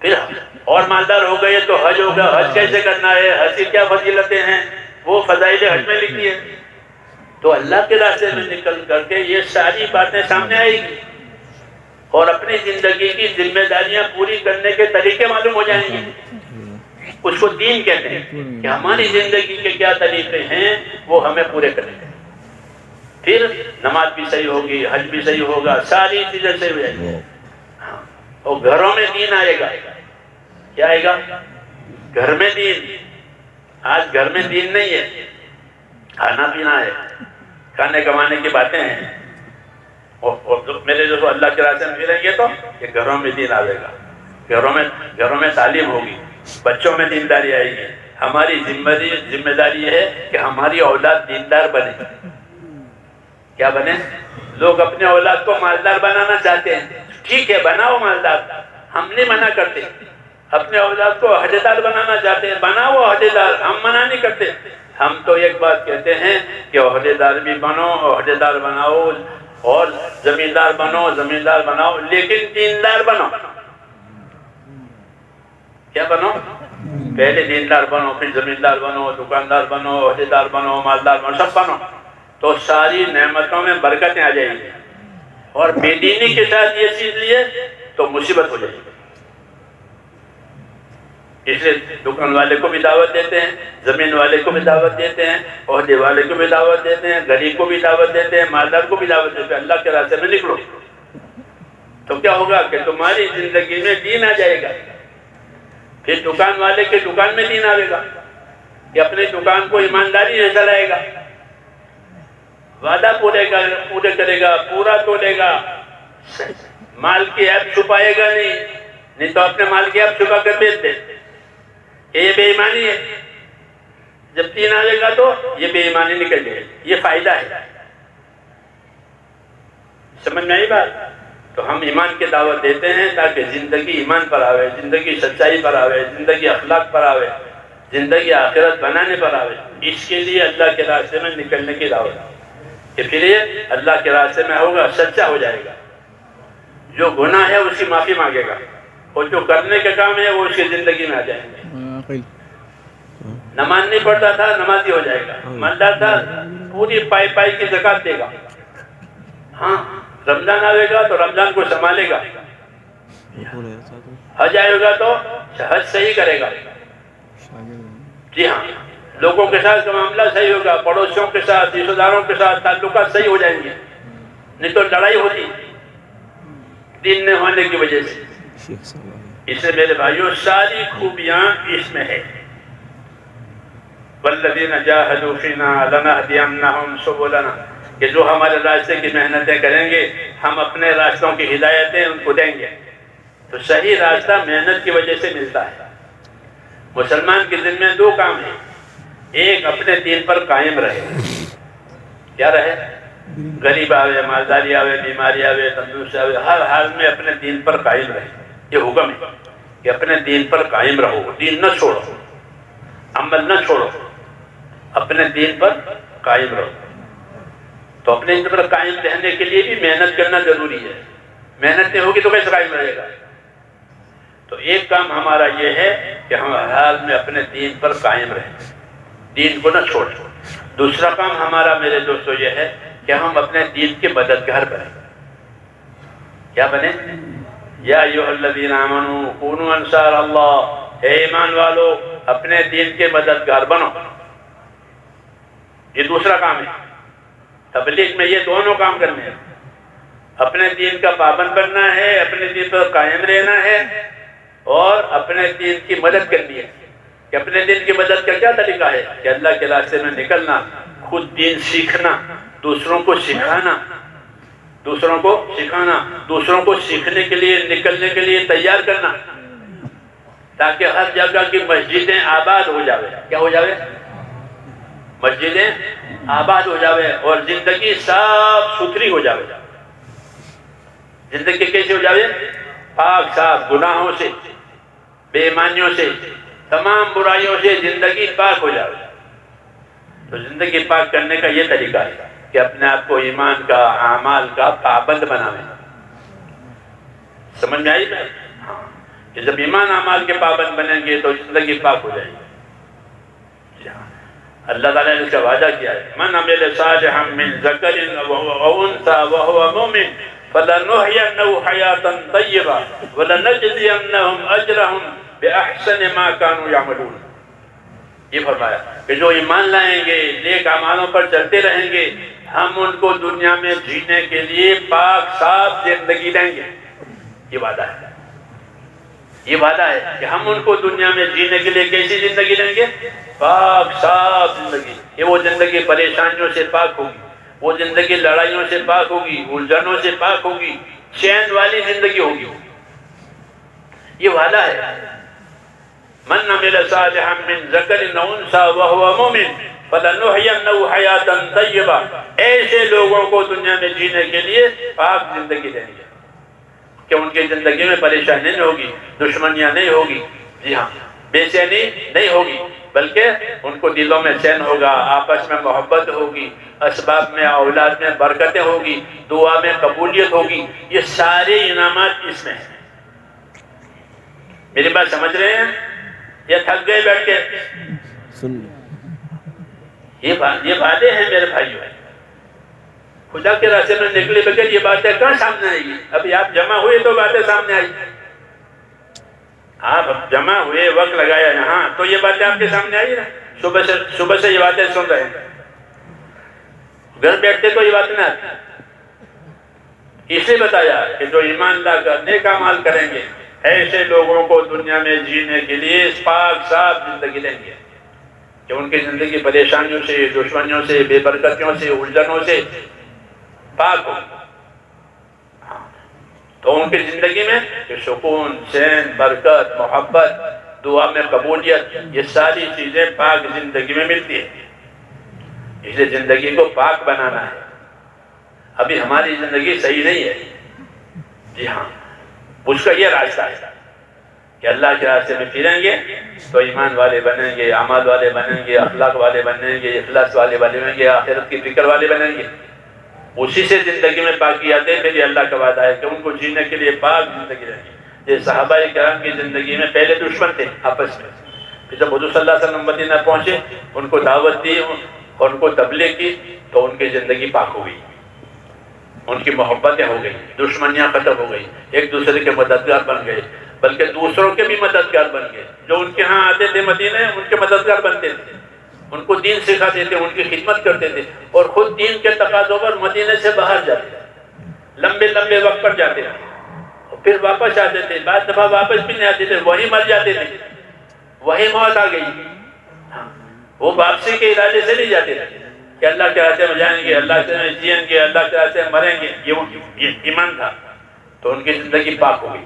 پھر اور مالدار ہو گئے تو حج ہوگا، حج کیسے کرنا ہے، حج کی کیا فضیلتیں ہیں، وہ فضائل حج میں لکھی ہے. تو اللہ کے راستے میں نکل کر کے یہ ساری باتیں سامنے آئے گی اور اپنی زندگی کی ذمہ داریاں پوری کرنے کے طریقے معلوم ہو جائیں گے. اس کو دین کہتے ہیں کہ ہماری زندگی کے کیا طریقے ہیں وہ ہمیں پورے کریں گے. پھر نماز بھی صحیح ہوگی، حج بھی صحیح ہوگا، ساری چیزیں صحیح ہو جائیں گی. اور گھروں میں دین آئے گا. کیا آئے گا؟ گھر میں دین. آج گھر میں دین نہیں ہے، کھانا پینا ہے، کھانے کمانے کی باتیں ہیں. اور میرے جو اللہ کے راستے میں پھریں گے تو کہ گھروں میں دین آئے گا، گھروں میں تعلیم ہوگی، بچوں میں دینداری آئے گی. ہماری ذمہ داری یہ ہے کہ ہماری اولاد دیندار بنے. کیا بنے؟ لوگ اپنے اولاد کو مالدار بنانا چاہتے ہیں، ٹھیک ہے بناؤ مالدار، ہم نہیں منع کرتے. اپنے اولاد کو عہدیدار بنانا چاہتے ہیں، بناؤ عہدیدار، ہم منع نہیں کرتے. ہم تو ایک بات کہتے ہیں کہ عہدیدار بھی بنو، عہدیدار بناؤ، اور زمیندار بناؤ، لیکن دیندار بنو. کیا بنو؟ پہلے دیندار بنو، پھر زمیندار بنو، دکاندار بنو، عہدیدار بنو، مالدار بنو، سب بنو، تو ساری نعمتوں میں برکتیں آ جائیں گی. اور بے دینی کے ساتھ یہ چیز لیے تو مصیبت ہو جائے گی. اس لیے دکان والے کو بھی دعوت دیتے ہیں، زمین والے کو بھی دعوت دیتے ہیں، عہدے والے کو بھی دعوت دیتے ہیں، غریب کو بھی دعوت دیتے ہیں، مالدار کو بھی دعوت دیتے ہیں. اللہ کے راستے میں نکلو تو کیا ہوگا کہ تمہاری زندگی میں دین آ جائے گا. پھر دکان والے کے دکان میں دین آئے گا کہ اپنے دکان کو ایمانداری سے چلائے گا، وعدہ پورے کرے گا، پورا تولے گا، مال کی عیب چھپائے گا نہیں تو اپنے مال کی عیب چھپا کر بیچ دے. یہ بے ایمانی ہے. جب دین آئے گا تو یہ بے ایمانی نکل جائے گی. یہ فائدہ ہے. سمجھ میں آئی بات؟ تو ہم ایمان کی دعوت دیتے ہیں تاکہ زندگی ایمان پر آوے، زندگی سچائی پر آوے، زندگی اخلاق پر آوے، زندگی آخرت بنانے پر آوے. اس کے لیے اللہ کے راستے میں نکلنے کی دعوت کہ پھر یہ اللہ کے راستے میں ہوگا، سچا ہو جائے گا. جو گناہ ہے اس کی معافی مانگے گا، اور جو کرنے کے کام ہے وہ اس کی زندگی میں آ جائیں گے. نماز نہیں پڑھتا تھا، نمازی ہو جائے گا. مالدار تھا، پوری پائی کی زکات دے گا. ہاں رمضان آئے گا تو رمضان کو سنبھالے گا. حج آئے گا تو حج صحیح کرے گا. جی ہاں، لوگوں کے ساتھ معاملہ صحیح ہوگا، پڑوسیوں کے ساتھ، رشتہ داروں کے ساتھ تعلقات صحیح ہو جائیں گے. نہیں تو لڑائی ہوتی دین نہ ہونے کی وجہ سے. اس سے میرے بھائیوں ساری خوبیاں اس میں ہے. والذین جاہدوا فینا لنہدینہم سبلنا، کہ جو ہمارے راستے کی محنتیں کریں گے ہم اپنے راستوں کی ہدایتیں ان کو دیں گے. تو صحیح راستہ محنت کی وجہ سے ملتا ہے. مسلمان کے ذمہ دو کام ہیں. ایک اپنے دین پر قائم رہے. کیا رہے؟ غریب آوے، مالداری آوے، بیماری آوے، تندرست آوے، ہر حال میں اپنے دین پر قائم رہے. یہ حکم ہے کہ اپنے دین پر قائم رہو، دین نہ چھوڑو، عمل نہ چھوڑو، اپنے دین پر قائم رہو. تو اپنے دین پر قائم رہنے کے لیے بھی محنت کرنا ضروری ہے. محنت نہیں ہوگی تو کیسے قائم رہے گا؟ تو ایک کام ہمارا یہ ہے کہ ہم ہر حال میں اپنے دین پر قائم رہیں، دین کو نہ چھوڑیں. دوسرا کام ہمارا میرے دوستو یہ ہے کہ ہم اپنے دین کے مددگار بنیں. کیا بنیں؟ یا ایھا الذین آمنوا کونوا انصار اللہ، اے ایمان والو اپنے دین کے مددگار بنو. یہ دوسرا کام ہے. تبلیغ میں یہ دونوں کام کرنے ہیں. اپنے دین کا پابند بننا ہے، اپنے دین پر قائم رہنا ہے، اور اپنے دین کی مدد کرنی ہے. کہ اپنے دین کی مدد کا کیا طریقہ ہے؟ کہ اللہ کے راستے میں نکلنا، خود دین سیکھنا، دوسروں کو سکھانا، دوسروں کو سکھانا، دوسروں کو سیکھنے کے لیے نکلنے کے لیے تیار کرنا، تاکہ ہر جگہ کی مسجدیں آباد ہو جاوے. کیا ہو جاوے؟ مسجدیں آباد ہو جاوے اور زندگی صاف ستھری ہو جاوے. زندگی کیسے ہو جاوے؟ پاک صاف، گناہوں سے، بے ایمانیوں سے، تمام برائیوں سے زندگی پاک ہو جاوے. تو زندگی پاک کرنے کا یہ طریقہ ہے کہ اپنے آپ کو ایمان کا، اعمال کا پابند بناویں. سمجھ میں آئی نا؟ کہ جب ایمان اعمال کے پابند بنیں گے تو زندگی پاک ہو جائے گی. اللہ تعالیٰ نے اس کا وعدہ کیا ہے، من عمل صالحا من ذکر او انثى وهو مؤمن فلنحيينه حیاتا طیبہ ولنجزینہم اجرہم باحسن ما كانوا يعملون. یہ فرمایا کہ جو ایمان لائیں گے، نیک اعمالوں پر چلتے رہیں گے، ہم ان کو دنیا میں جینے کے لیے پاک صاف زندگی دیں گے. یہ وعدہ ہے. یہ وعدہ ہے کہ ہم ان کو دنیا میں جینے کے لیے کیسی زندگی دیں گے؟ پاک صاف زندگی. یہ وہ زندگی پریشانیوں سے پاک ہوگی، وہ زندگی لڑائیوں سے پاک ہوگی، الجھنوں سے پاک ہوگی، چین والی زندگی ہوگی. یہ وعدہ ہے. من عمل صالحا من ذکر او انثى وهو مؤمن فلنحيينه حیاتا طیبہ. ایسے لوگوں کو دنیا میں جینے کے لیے پاک زندگی دیں گے کہ ان کی زندگی میں پریشانی نہیں ہوگی، دشمنیاں نہیں ہوگی، جی ہاں، بے چینی نہیں ہوگی، بلکہ ان کو دلوں میں چین ہوگا، آپس میں محبت ہوگی، اسباب میں، اولاد میں برکتیں ہوگی، دعا میں قبولیت ہوگی. یہ سارے انعامات اس میں ہیں. میری بات سمجھ رہے ہیں یا تھک گئے بیٹھ کے؟ یہ باتیں ہیں میرے بھائیوں. خدا کے راستے میں نکلے بغیر یہ باتیں کہاں سامنے آئیں گی؟ ابھی آپ جمع ہوئے تو باتیں سامنے آئی. آپ جمع ہوئے، وقت لگایا یہاں، تو یہ باتیں آپ کے سامنے آئی نا. صبح سے یہ باتیں سن رہے ہیں. گھر بیٹھتے تو یہ باتیں نہ آتی. اس لیے بتایا کہ جو ایمان لا کر نیک اعمال کریں گے، ایسے لوگوں کو دنیا میں جینے کے لیے پاک صاف زندگی دیں گے کہ ان کی زندگی پریشانیوں سے، دشمنیوں سے، بے برکتیوں سے، الجھنوں سے پاک ہو. تو ان کی زندگی میں سکون، چین، برکت، محبت، دعا میں قبولیت، یہ ساری چیزیں پاک زندگی میں ملتی ہیں. اس لیے زندگی کو پاک بنانا ہے. ابھی ہماری زندگی صحیح نہیں ہے. جی ہاں، اس کا یہ راستہ ہے کہ اللہ کے راستے میں پھریں گے تو ایمان والے بنیں گے، اعمال والے بنیں گے، اخلاق والے بنیں گے، اخلاص والے بنیں گے، آخرت کی فکر والے بنیں گے. اسی سے زندگی میں پاکی آتے ہیں. پھر یہ اللہ کا وعدہ ہے کہ ان کو جینے کے لیے پاک زندگی رہیں گے. یہ صحابہ کرام کی زندگی میں پہلے دشمن تھے آپس میں. پھر جب حضور صلی اللہ علیہ وسلم مدینہ پہنچے، ان کو دعوت دی اور ان کو تبلیغ کی، تو ان کی زندگی پاک ہو گئی، ان کی محبتیں ہو گئی، دشمنیاں ختم ہو گئی، ایک دوسرے کے مددگار بن گئے، بلکہ دوسروں کے بھی مددگار بن گئے. جو ان کے ہاں آتے تھے مدینے، ان کے مددگار بنتے تھے، ان کو دین سکھاتے تھے، ان کی خدمت کرتے تھے، اور خود دین کے تقاضوں پر مدینے سے باہر جاتے تھے، لمبے لمبے وقت پر جاتے تھے، اور پھر واپس آتے تھے. بعض دفعہ واپس بھی نہیں آتے تھے، وہی مر جاتے تھے، وہی موت آ گئی. وہ واپسی کے ارادے سے نہیں جاتے تھے کہ اللہ کے راستے میں جائیں گے، اللہ کے راستے میں جئیں گے، اللہ کے راستے میں مریں گے. یہ ایمان تھا. تو ان کی زندگی پاک ہو گئی.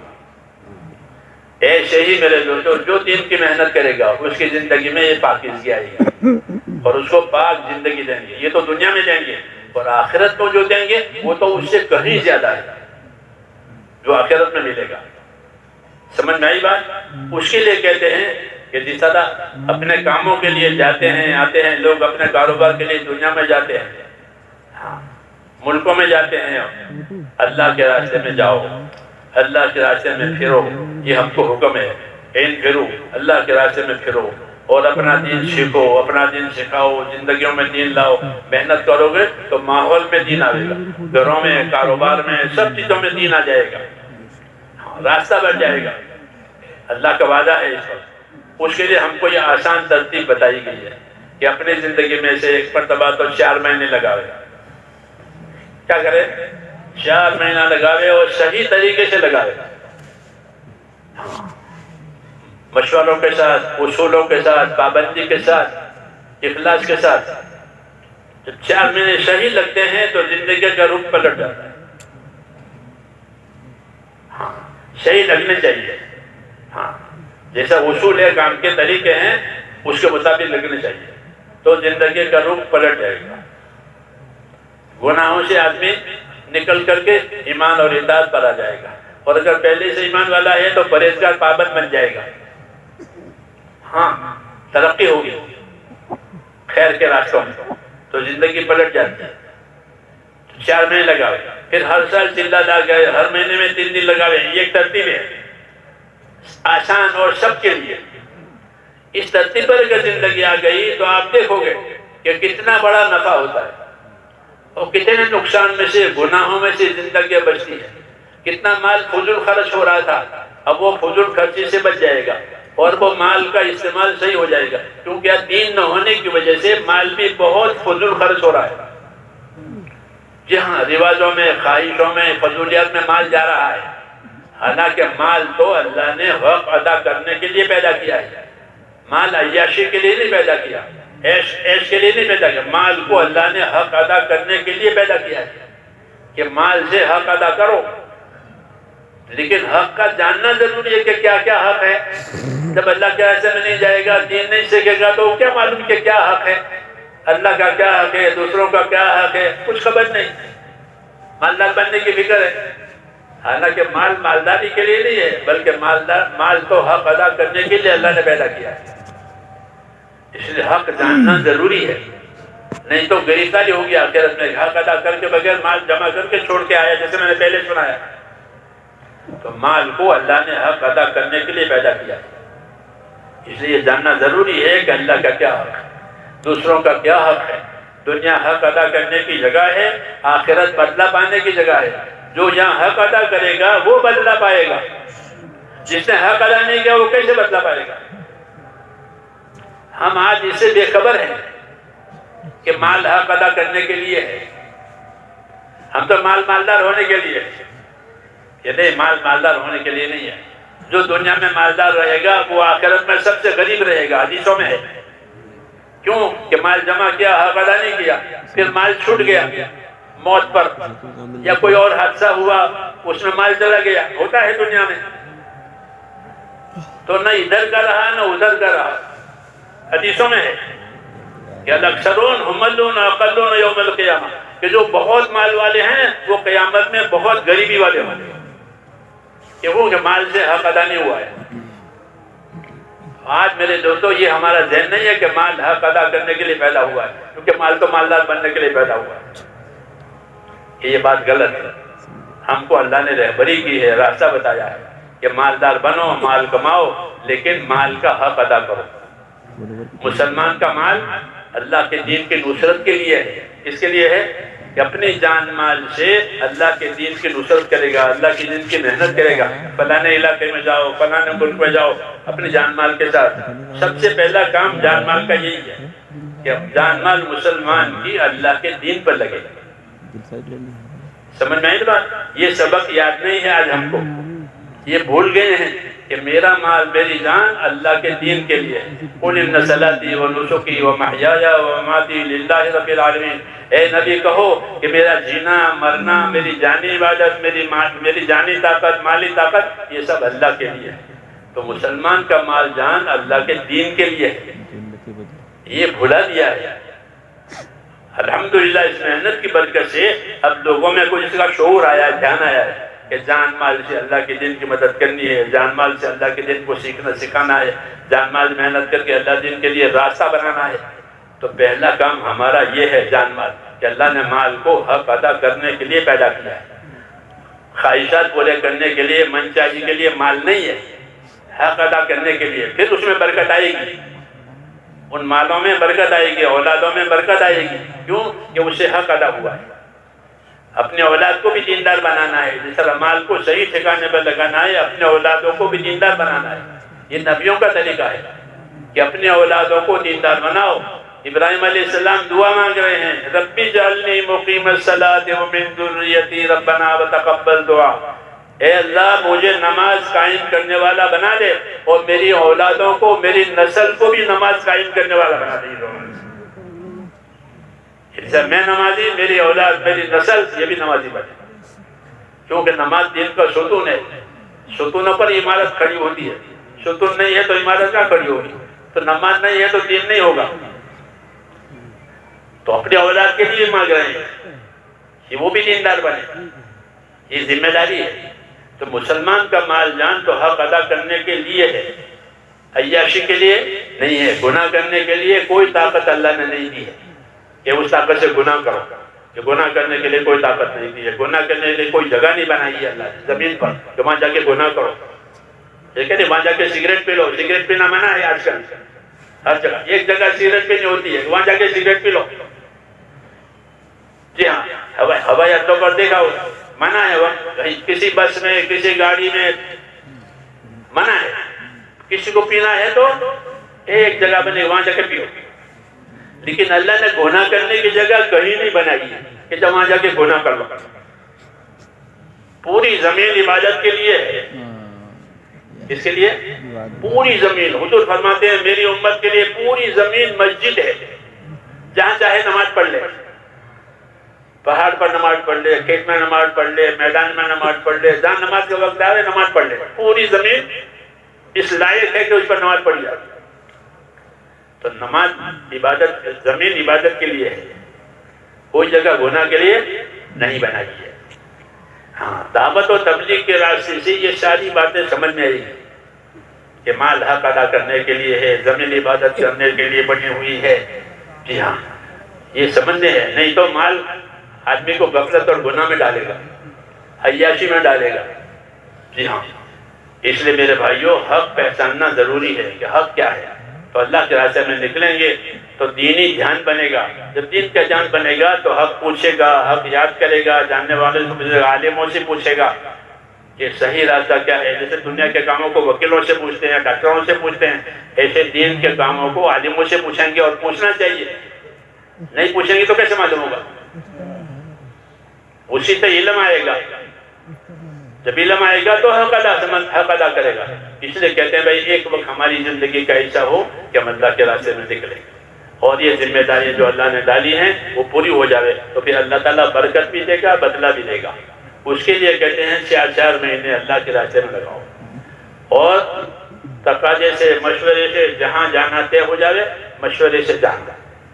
ایسے ہی میرے دوستو، جو دین کی محنت کرے گا اس کی زندگی میں یہ پاکیزگی آئے گی اور اس کو پاک زندگی دیں گے. یہ تو دنیا میں دیں گے، اور آخرت کو جو دیں گے وہ تو اس سے کہیں زیادہ ہے جو آخرت میں ملے گا. سمجھ میں آئی بات؟ اس کے لیے کہتے ہیں کہ جس طرح اپنے کاموں کے لیے جاتے ہیں آتے ہیں لوگ، اپنے کاروبار کے لیے دنیا میں جاتے ہیں، ملکوں میں جاتے ہیں، اللہ کے راستے میں جاؤ، اللہ کے راستے میں پھرو، یہ ہم کو حکم ہے، پھرو اللہ کے راستے میں پھرو اور اپنا دین سیکھو، اپنا دین سکھاؤ، زندگیوں میں دین لاؤ۔ محنت کرو گے تو ماحول میں دین آئے گا، گھروں میں، کاروبار میں، سب چیزوں میں دین آ جائے گا، راستہ بن جائے گا۔ اللہ کا وعدہ ہے اس وقت۔ اس کے لیے ہم کو یہ آسان ترتیب بتائی گئی ہے کہ اپنی زندگی میں سے ایک مرتبہ تو 4 مہینے لگاوے۔ کیا کرے؟ 4 مہینہ لگاوے اور صحیح طریقے سے لگاوے، مشوروں کے ساتھ، اصولوں کے ساتھ، پابندی کے ساتھ، اخلاص کے ساتھ۔ جب 4 مہینے صحیح لگتے ہیں تو زندگی کا رخ پلٹ جاتا ہے۔ صحیح لگنے چاہیے، جیسا اصول ہے، کام کے طریقے ہیں، اس کے مطابق لگنے چاہیے تو زندگی کا رخ پلٹ جائے گا۔ گناہوں سے آدمی نکل کر کے ایمان اور اطاعت پر آ جائے گا، اور اگر پہلے سے ایمان والا ہے تو پرہیزگار پابند بن جائے گا، ترقی ہوگی خیر کے راستوں میں، تو زندگی پلٹ جاتی ہے۔ 4 مہینے لگاوے، پھر ہر سال چلہ لگائے، ہر مہینے میں 3 دن لگاوے، یہ ایک ترتیب ہے آسان اور سب کے لیے۔ اس ترتیب پر اگر زندگی آ گئی تو آپ دیکھو گے کہ کتنا بڑا نفع ہوتا ہے اور کتنے نقصان میں سے، گناہوں میں سے زندگی بچتی ہے۔ کتنا مال فضول خرچ ہو رہا تھا، اب وہ فضول خرچی سے بچ جائے گا اور وہ مال کا استعمال صحیح ہو جائے گا، کیونکہ دین نہ ہونے کی وجہ سے مال بھی بہت فضول خرچ ہو رہا ہے۔ جی ہاں، رواجوں میں، خواہشوں میں، فضولیات میں مال جا رہا ہے، حالانکہ مال تو اللہ نے حق ادا کرنے کے لیے پیدا کیا ہے۔ مال عیاشی کے لیے نہیں پیدا کیا، عیش کے لیے نہیں پیدا کیا، مال کو اللہ نے حق ادا کرنے کے لیے پیدا کیا ہے کہ مال سے حق ادا کرو۔ لیکن حق کا جاننا ضروری ہے کہ کیا کیا حق ہے۔ جب اللہ کے راستے میں نہیں جائے گا، دین نہیں سیکھے گا تو کیا معلوم کہ کیا حق ہے، اللہ کا کیا حق ہے، دوسروں کا کیا حق ہے، کچھ خبر نہیں۔ مالدار بننے کی فکر ہے، حالانکہ مال مالداری کے لیے نہیں ہے، بلکہ مال تو حق ادا کرنے کے لیے اللہ نے پیدا کیا ہے۔ اس لیے حق جاننا ضروری ہے، نہیں تو گرفتاری ہوگی آخرت میں۔ حق ادا کر کے بغیر مال جمع کر کے چھوڑ کے آیا، جیسے میں نے پہلے سنایا، تو مال کو اللہ نے حق ادا کرنے کے لیے پیدا کیا۔ اس لیے جاننا ضروری ہے کہ اللہ کا کیا حق ہے، دوسروں کا کیا حق ہے۔ دنیا حق ادا کرنے کی جگہ ہے، آخرت بدلہ پانے کی جگہ ہے۔ جو یہاں حق ادا کرے گا وہ بدلہ پائے گا، جس نے حق ادا نہیں کیا وہ کیسے بدلہ پائے گا؟ ہم آج اس سے بے خبر ہیں کہ مال حق ادا کرنے کے لیے ہے۔ ہم تو مالدار ہونے کے لیے، یہ نہیں، مالدار ہونے کے لیے نہیں ہے۔ جو دنیا میں مالدار رہے گا وہ آخرت میں سب سے غریب رہے گا، حدیثوں میں ہے۔ کیوں کہ مال جمع کیا، حق ادا نہیں کیا، پھر مال چھوٹ گیا موت پر، یا کوئی اور حادثہ ہوا اس میں مال چلا گیا، ہوتا ہے دنیا میں، تو نہ ادھر کا رہا نہ ادھر کا رہا۔ حدیثوں میں ہے کہ الاکثرون هم الذین اقلون یوم القیامہ، کہ جو بہت مال والے ہیں وہ قیامت میں بہت غریبی والے ہوں گے، کہ وہ کہ مال سے حق ادا نہیں ہوا ہے۔ آج میرے دوستو یہ ہمارا ذہن نہیں ہے کہ مال حق ادا کرنے کے لیے پیدا ہوا ہے، کیونکہ مال تو مالدار بننے کے لیے پیدا ہوا ہے۔ یہ بات غلط ہے۔ ہم کو اللہ نے رہبری کی ہے، راستہ بتایا ہے کہ مالدار بنو، مال کماؤ، لیکن مال کا حق ادا کرو۔ مسلمان کا مال اللہ کے دین کی نصرت کے لیے ہے۔ اس کے لیے ہے کہ اپنی جان مال سے اللہ کے دین کی نصرت کرے گا، اللہ کے دین کی محنت کرے گا۔ فلانے علاقے میں جاؤ، فلانے ملک میں جاؤ، اپنی جان مال کے ساتھ۔ سب سے پہلا کام جان مال کا یہی ہے کہ جان مال مسلمان کی اللہ کے دین پر لگے۔ سمجھ میں آئی بات؟ یہ سبق یاد نہیں ہے آج ہم کو، یہ بھول گئے ہیں کہ میرا مال، میری جان اللہ کے دین کے لیے۔ قُلْ إِنَّ صَلَاتِي وَنُسُكِي وَمَحْيَايَ وَمَمَاتِي لِلَّهِ رَبِّ الْعَالَمِينَ۔ اے نبی کہو کہ میرا جینا، مرنا، میری جانی عبادت، میری جانی طاقت، مالی طاقت، یہ سب اللہ کے لیے ہے۔ تو مسلمان کا مال جان اللہ کے دین کے لیے ہے، یہ بھلا دیا ہے۔ الحمدللہ اس محنت کی برکت سے اب لوگوں میں کچھ اس کا شعور آیا ہے، دھیان آیا ہے کہ جان مال سے اللہ کے دین کی مدد کرنی ہے، جان مال سے اللہ کے دین کو سیکھنا سکھانا ہے، جان مال محنت کر کے اللہ دین کے لیے راستہ بنانا ہے، تو پہلا کام ہمارا یہ ہے جان مال، کہ اللہ نے مال کو حق ادا کرنے کے لیے پیدا کیا ہے، خواہشات پورے کرنے کے لیے، من چاہی کے لیے مال نہیں ہے، حق ادا کرنے کے لیے، پھر اس میں برکت آئے گی، ان مالوں میں برکت آئے گی، اولادوں میں برکت آئے گی، کیوں کہ اس سے حق ادا ہوا ہے۔ اپنے اولاد کو بھی دیندار بنانا ہے، جس طرح مال کو صحیح ٹھکانے پر لگانا ہے، اپنے اولادوں کو بھی دیندار بنانا ہے۔ یہ نبیوں کا طریقہ ہے کہ اپنے اولادوں کو دیندار بناؤ۔ ابراہیم علیہ السلام دعا مانگ رہے ہیں، رب اجعلنی مقیم الصلاۃ ومن ذریتی ربنا وتقبل دعا، اے اللہ مجھے نماز قائم کرنے والا بنا دے اور میری اولادوں کو، میری نسل کو بھی نماز قائم کرنے والا بنا دے۔ میں نمازی، میری اولاد، میری نسل یہ بھی نمازی بنے، کیونکہ نماز دین کا ستون ہے۔ ستونوں پر عمارت کھڑی ہوتی ہے، ستون نہیں ہے تو عمارت کہاں کھڑی ہوگی؟ تو نماز نہیں ہے تو دین نہیں ہوگا۔ تو اپنے اولاد کے لیے مانگ رہے ہیں کہ وہ بھی دیندار بنے، یہ ذمہ داری ہے۔ تو مسلمان کا مال جان تو حق ادا کرنے کے لیے ہے، عیاشی کے لیے نہیں ہے۔ گناہ کرنے کے لیے کوئی طاقت اللہ نے نہیں دی ہے کہ اس طاقت سے گناہ کرو، کہ گناہ کرنے کے لیے کوئی طاقت نہیں دی ہے۔ گناہ کرنے کے لیے کوئی جگہ نہیں بنائی ہے اللہ نے زمین پر کہ وہاں جا کے گناہ کرو۔ یہ کہتے ہیں وہاں جا کے سگریٹ پی لو، سگریٹ پینا منع ہے آج کل ہر جگہ، ایک جگہ سگریٹ پینی ہوتی ہے وہاں جا کے سگریٹ پی لو۔ جی ہاں، ہوائی اڈوں پر دیکھا ہو منع ہے، وہاں کسی بس میں، کسی گاڑی میں منع ہے۔ کسی کو پینا ہے تو ایک جگہ بنے وہاں جا کے پیو۔ لیکن اللہ نے گناہ کرنے کی جگہ کہیں نہیں بنائی ہے کہ جب وہاں جا کے گناہ کر لو۔ پوری زمین عبادت کے لیے ہے۔ اس کے لیے پوری زمین، حضور فرماتے ہیں میری امت کے لیے پوری زمین مسجد ہے، جہاں چاہے نماز پڑھ لے، پہاڑ پر نماز پڑھ لے، کھیت میں نماز پڑھ لے، میدان میں نماز پڑھ لے، جہاں نماز کا وقت آئے نماز پڑھ لے۔ پوری زمین اس لائق ہے کہ اس پر نماز پڑھی جائے۔ تو نماز عبادت، زمین عبادت کے لیے ہے، کوئی جگہ گناہ کے لیے نہیں بنائی ہے۔ ہاں، دعوت و تبلیغ کے راستے سے یہ ساری باتیں سمجھ میں آئی کہ مال حق ادا کرنے کے لیے ہے، زمین عبادت کرنے کے لیے بنی ہوئی ہے۔ جی ہاں، یہ سمجھنے ہیں، نہیں تو مال آدمی کو غفلت اور گناہ میں ڈالے گا، عیاشی میں ڈالے گا۔ جی ہاں، اس لیے میرے بھائیوں حق پہچاننا ضروری ہے کہ حق کیا ہے۔ تو اللہ کے راستے میں نکلیں گے تو دینی دھیان بنے گا۔ جب دین کا دھیان بنے گا تو حق پوچھے گا، حق یاد کرے گا، جاننے والے سے پوچھے گا، عالموں سے پوچھے گا کہ صحیح راستہ کیا ہے۔ جیسے دنیا کے کاموں کو وکیلوں سے پوچھتے ہیں، ڈاکٹروں سے پوچھتے ہیں، ایسے دین کے کاموں کو عالموں سے پوچھیں گے، اور پوچھنا چاہیے۔ نہیں پوچھیں گے تو کیسے معلوم ہوگا؟ اسی سے علم آئے گا، جب علم آئے گا تو حق ادا کرے گا۔ اس لیے کہتے ہیں بھائی ایک وقت ہماری زندگی کا ایسا ہو کہ ہم اللہ کے راستے میں نکلیں اور یہ ذمہ داریاں جو اللہ نے ڈالی ہیں وہ پوری ہو جاوے، تو پھر اللہ تعالیٰ برکت بھی دے گا، بدلہ بھی دے گا۔ اس کے لیے کہتے ہیں 4 مہینے اللہ کے راستے میں لگاؤ، اور تقاضے سے، مشورے سے جہاں جانا طے ہو جاوے، مشورے سے جانا،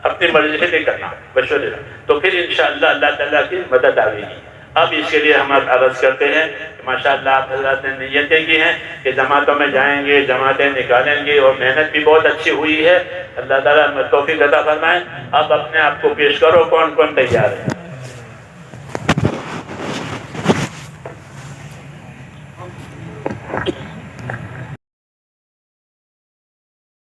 اپنی مرضی سے نہیں کرنا، مشورے سے، تو پھر انشاءاللہ اللہ تعالیٰ کی مدد آئے گی۔ اب اس کے لیے ہم عرض کرتے ہیں کہ ماشاءاللہ آپ حضرات نے نیتیں کی ہیں کہ جماعتوں میں جائیں گے، جماعتیں نکالیں گے، اور محنت بھی بہت اچھی ہوئی ہے۔ اللہ تعالیٰ توفیق عطا فرمائے۔ اب اپنے آپ کو پیش کرو، کون کون تیار ہے؟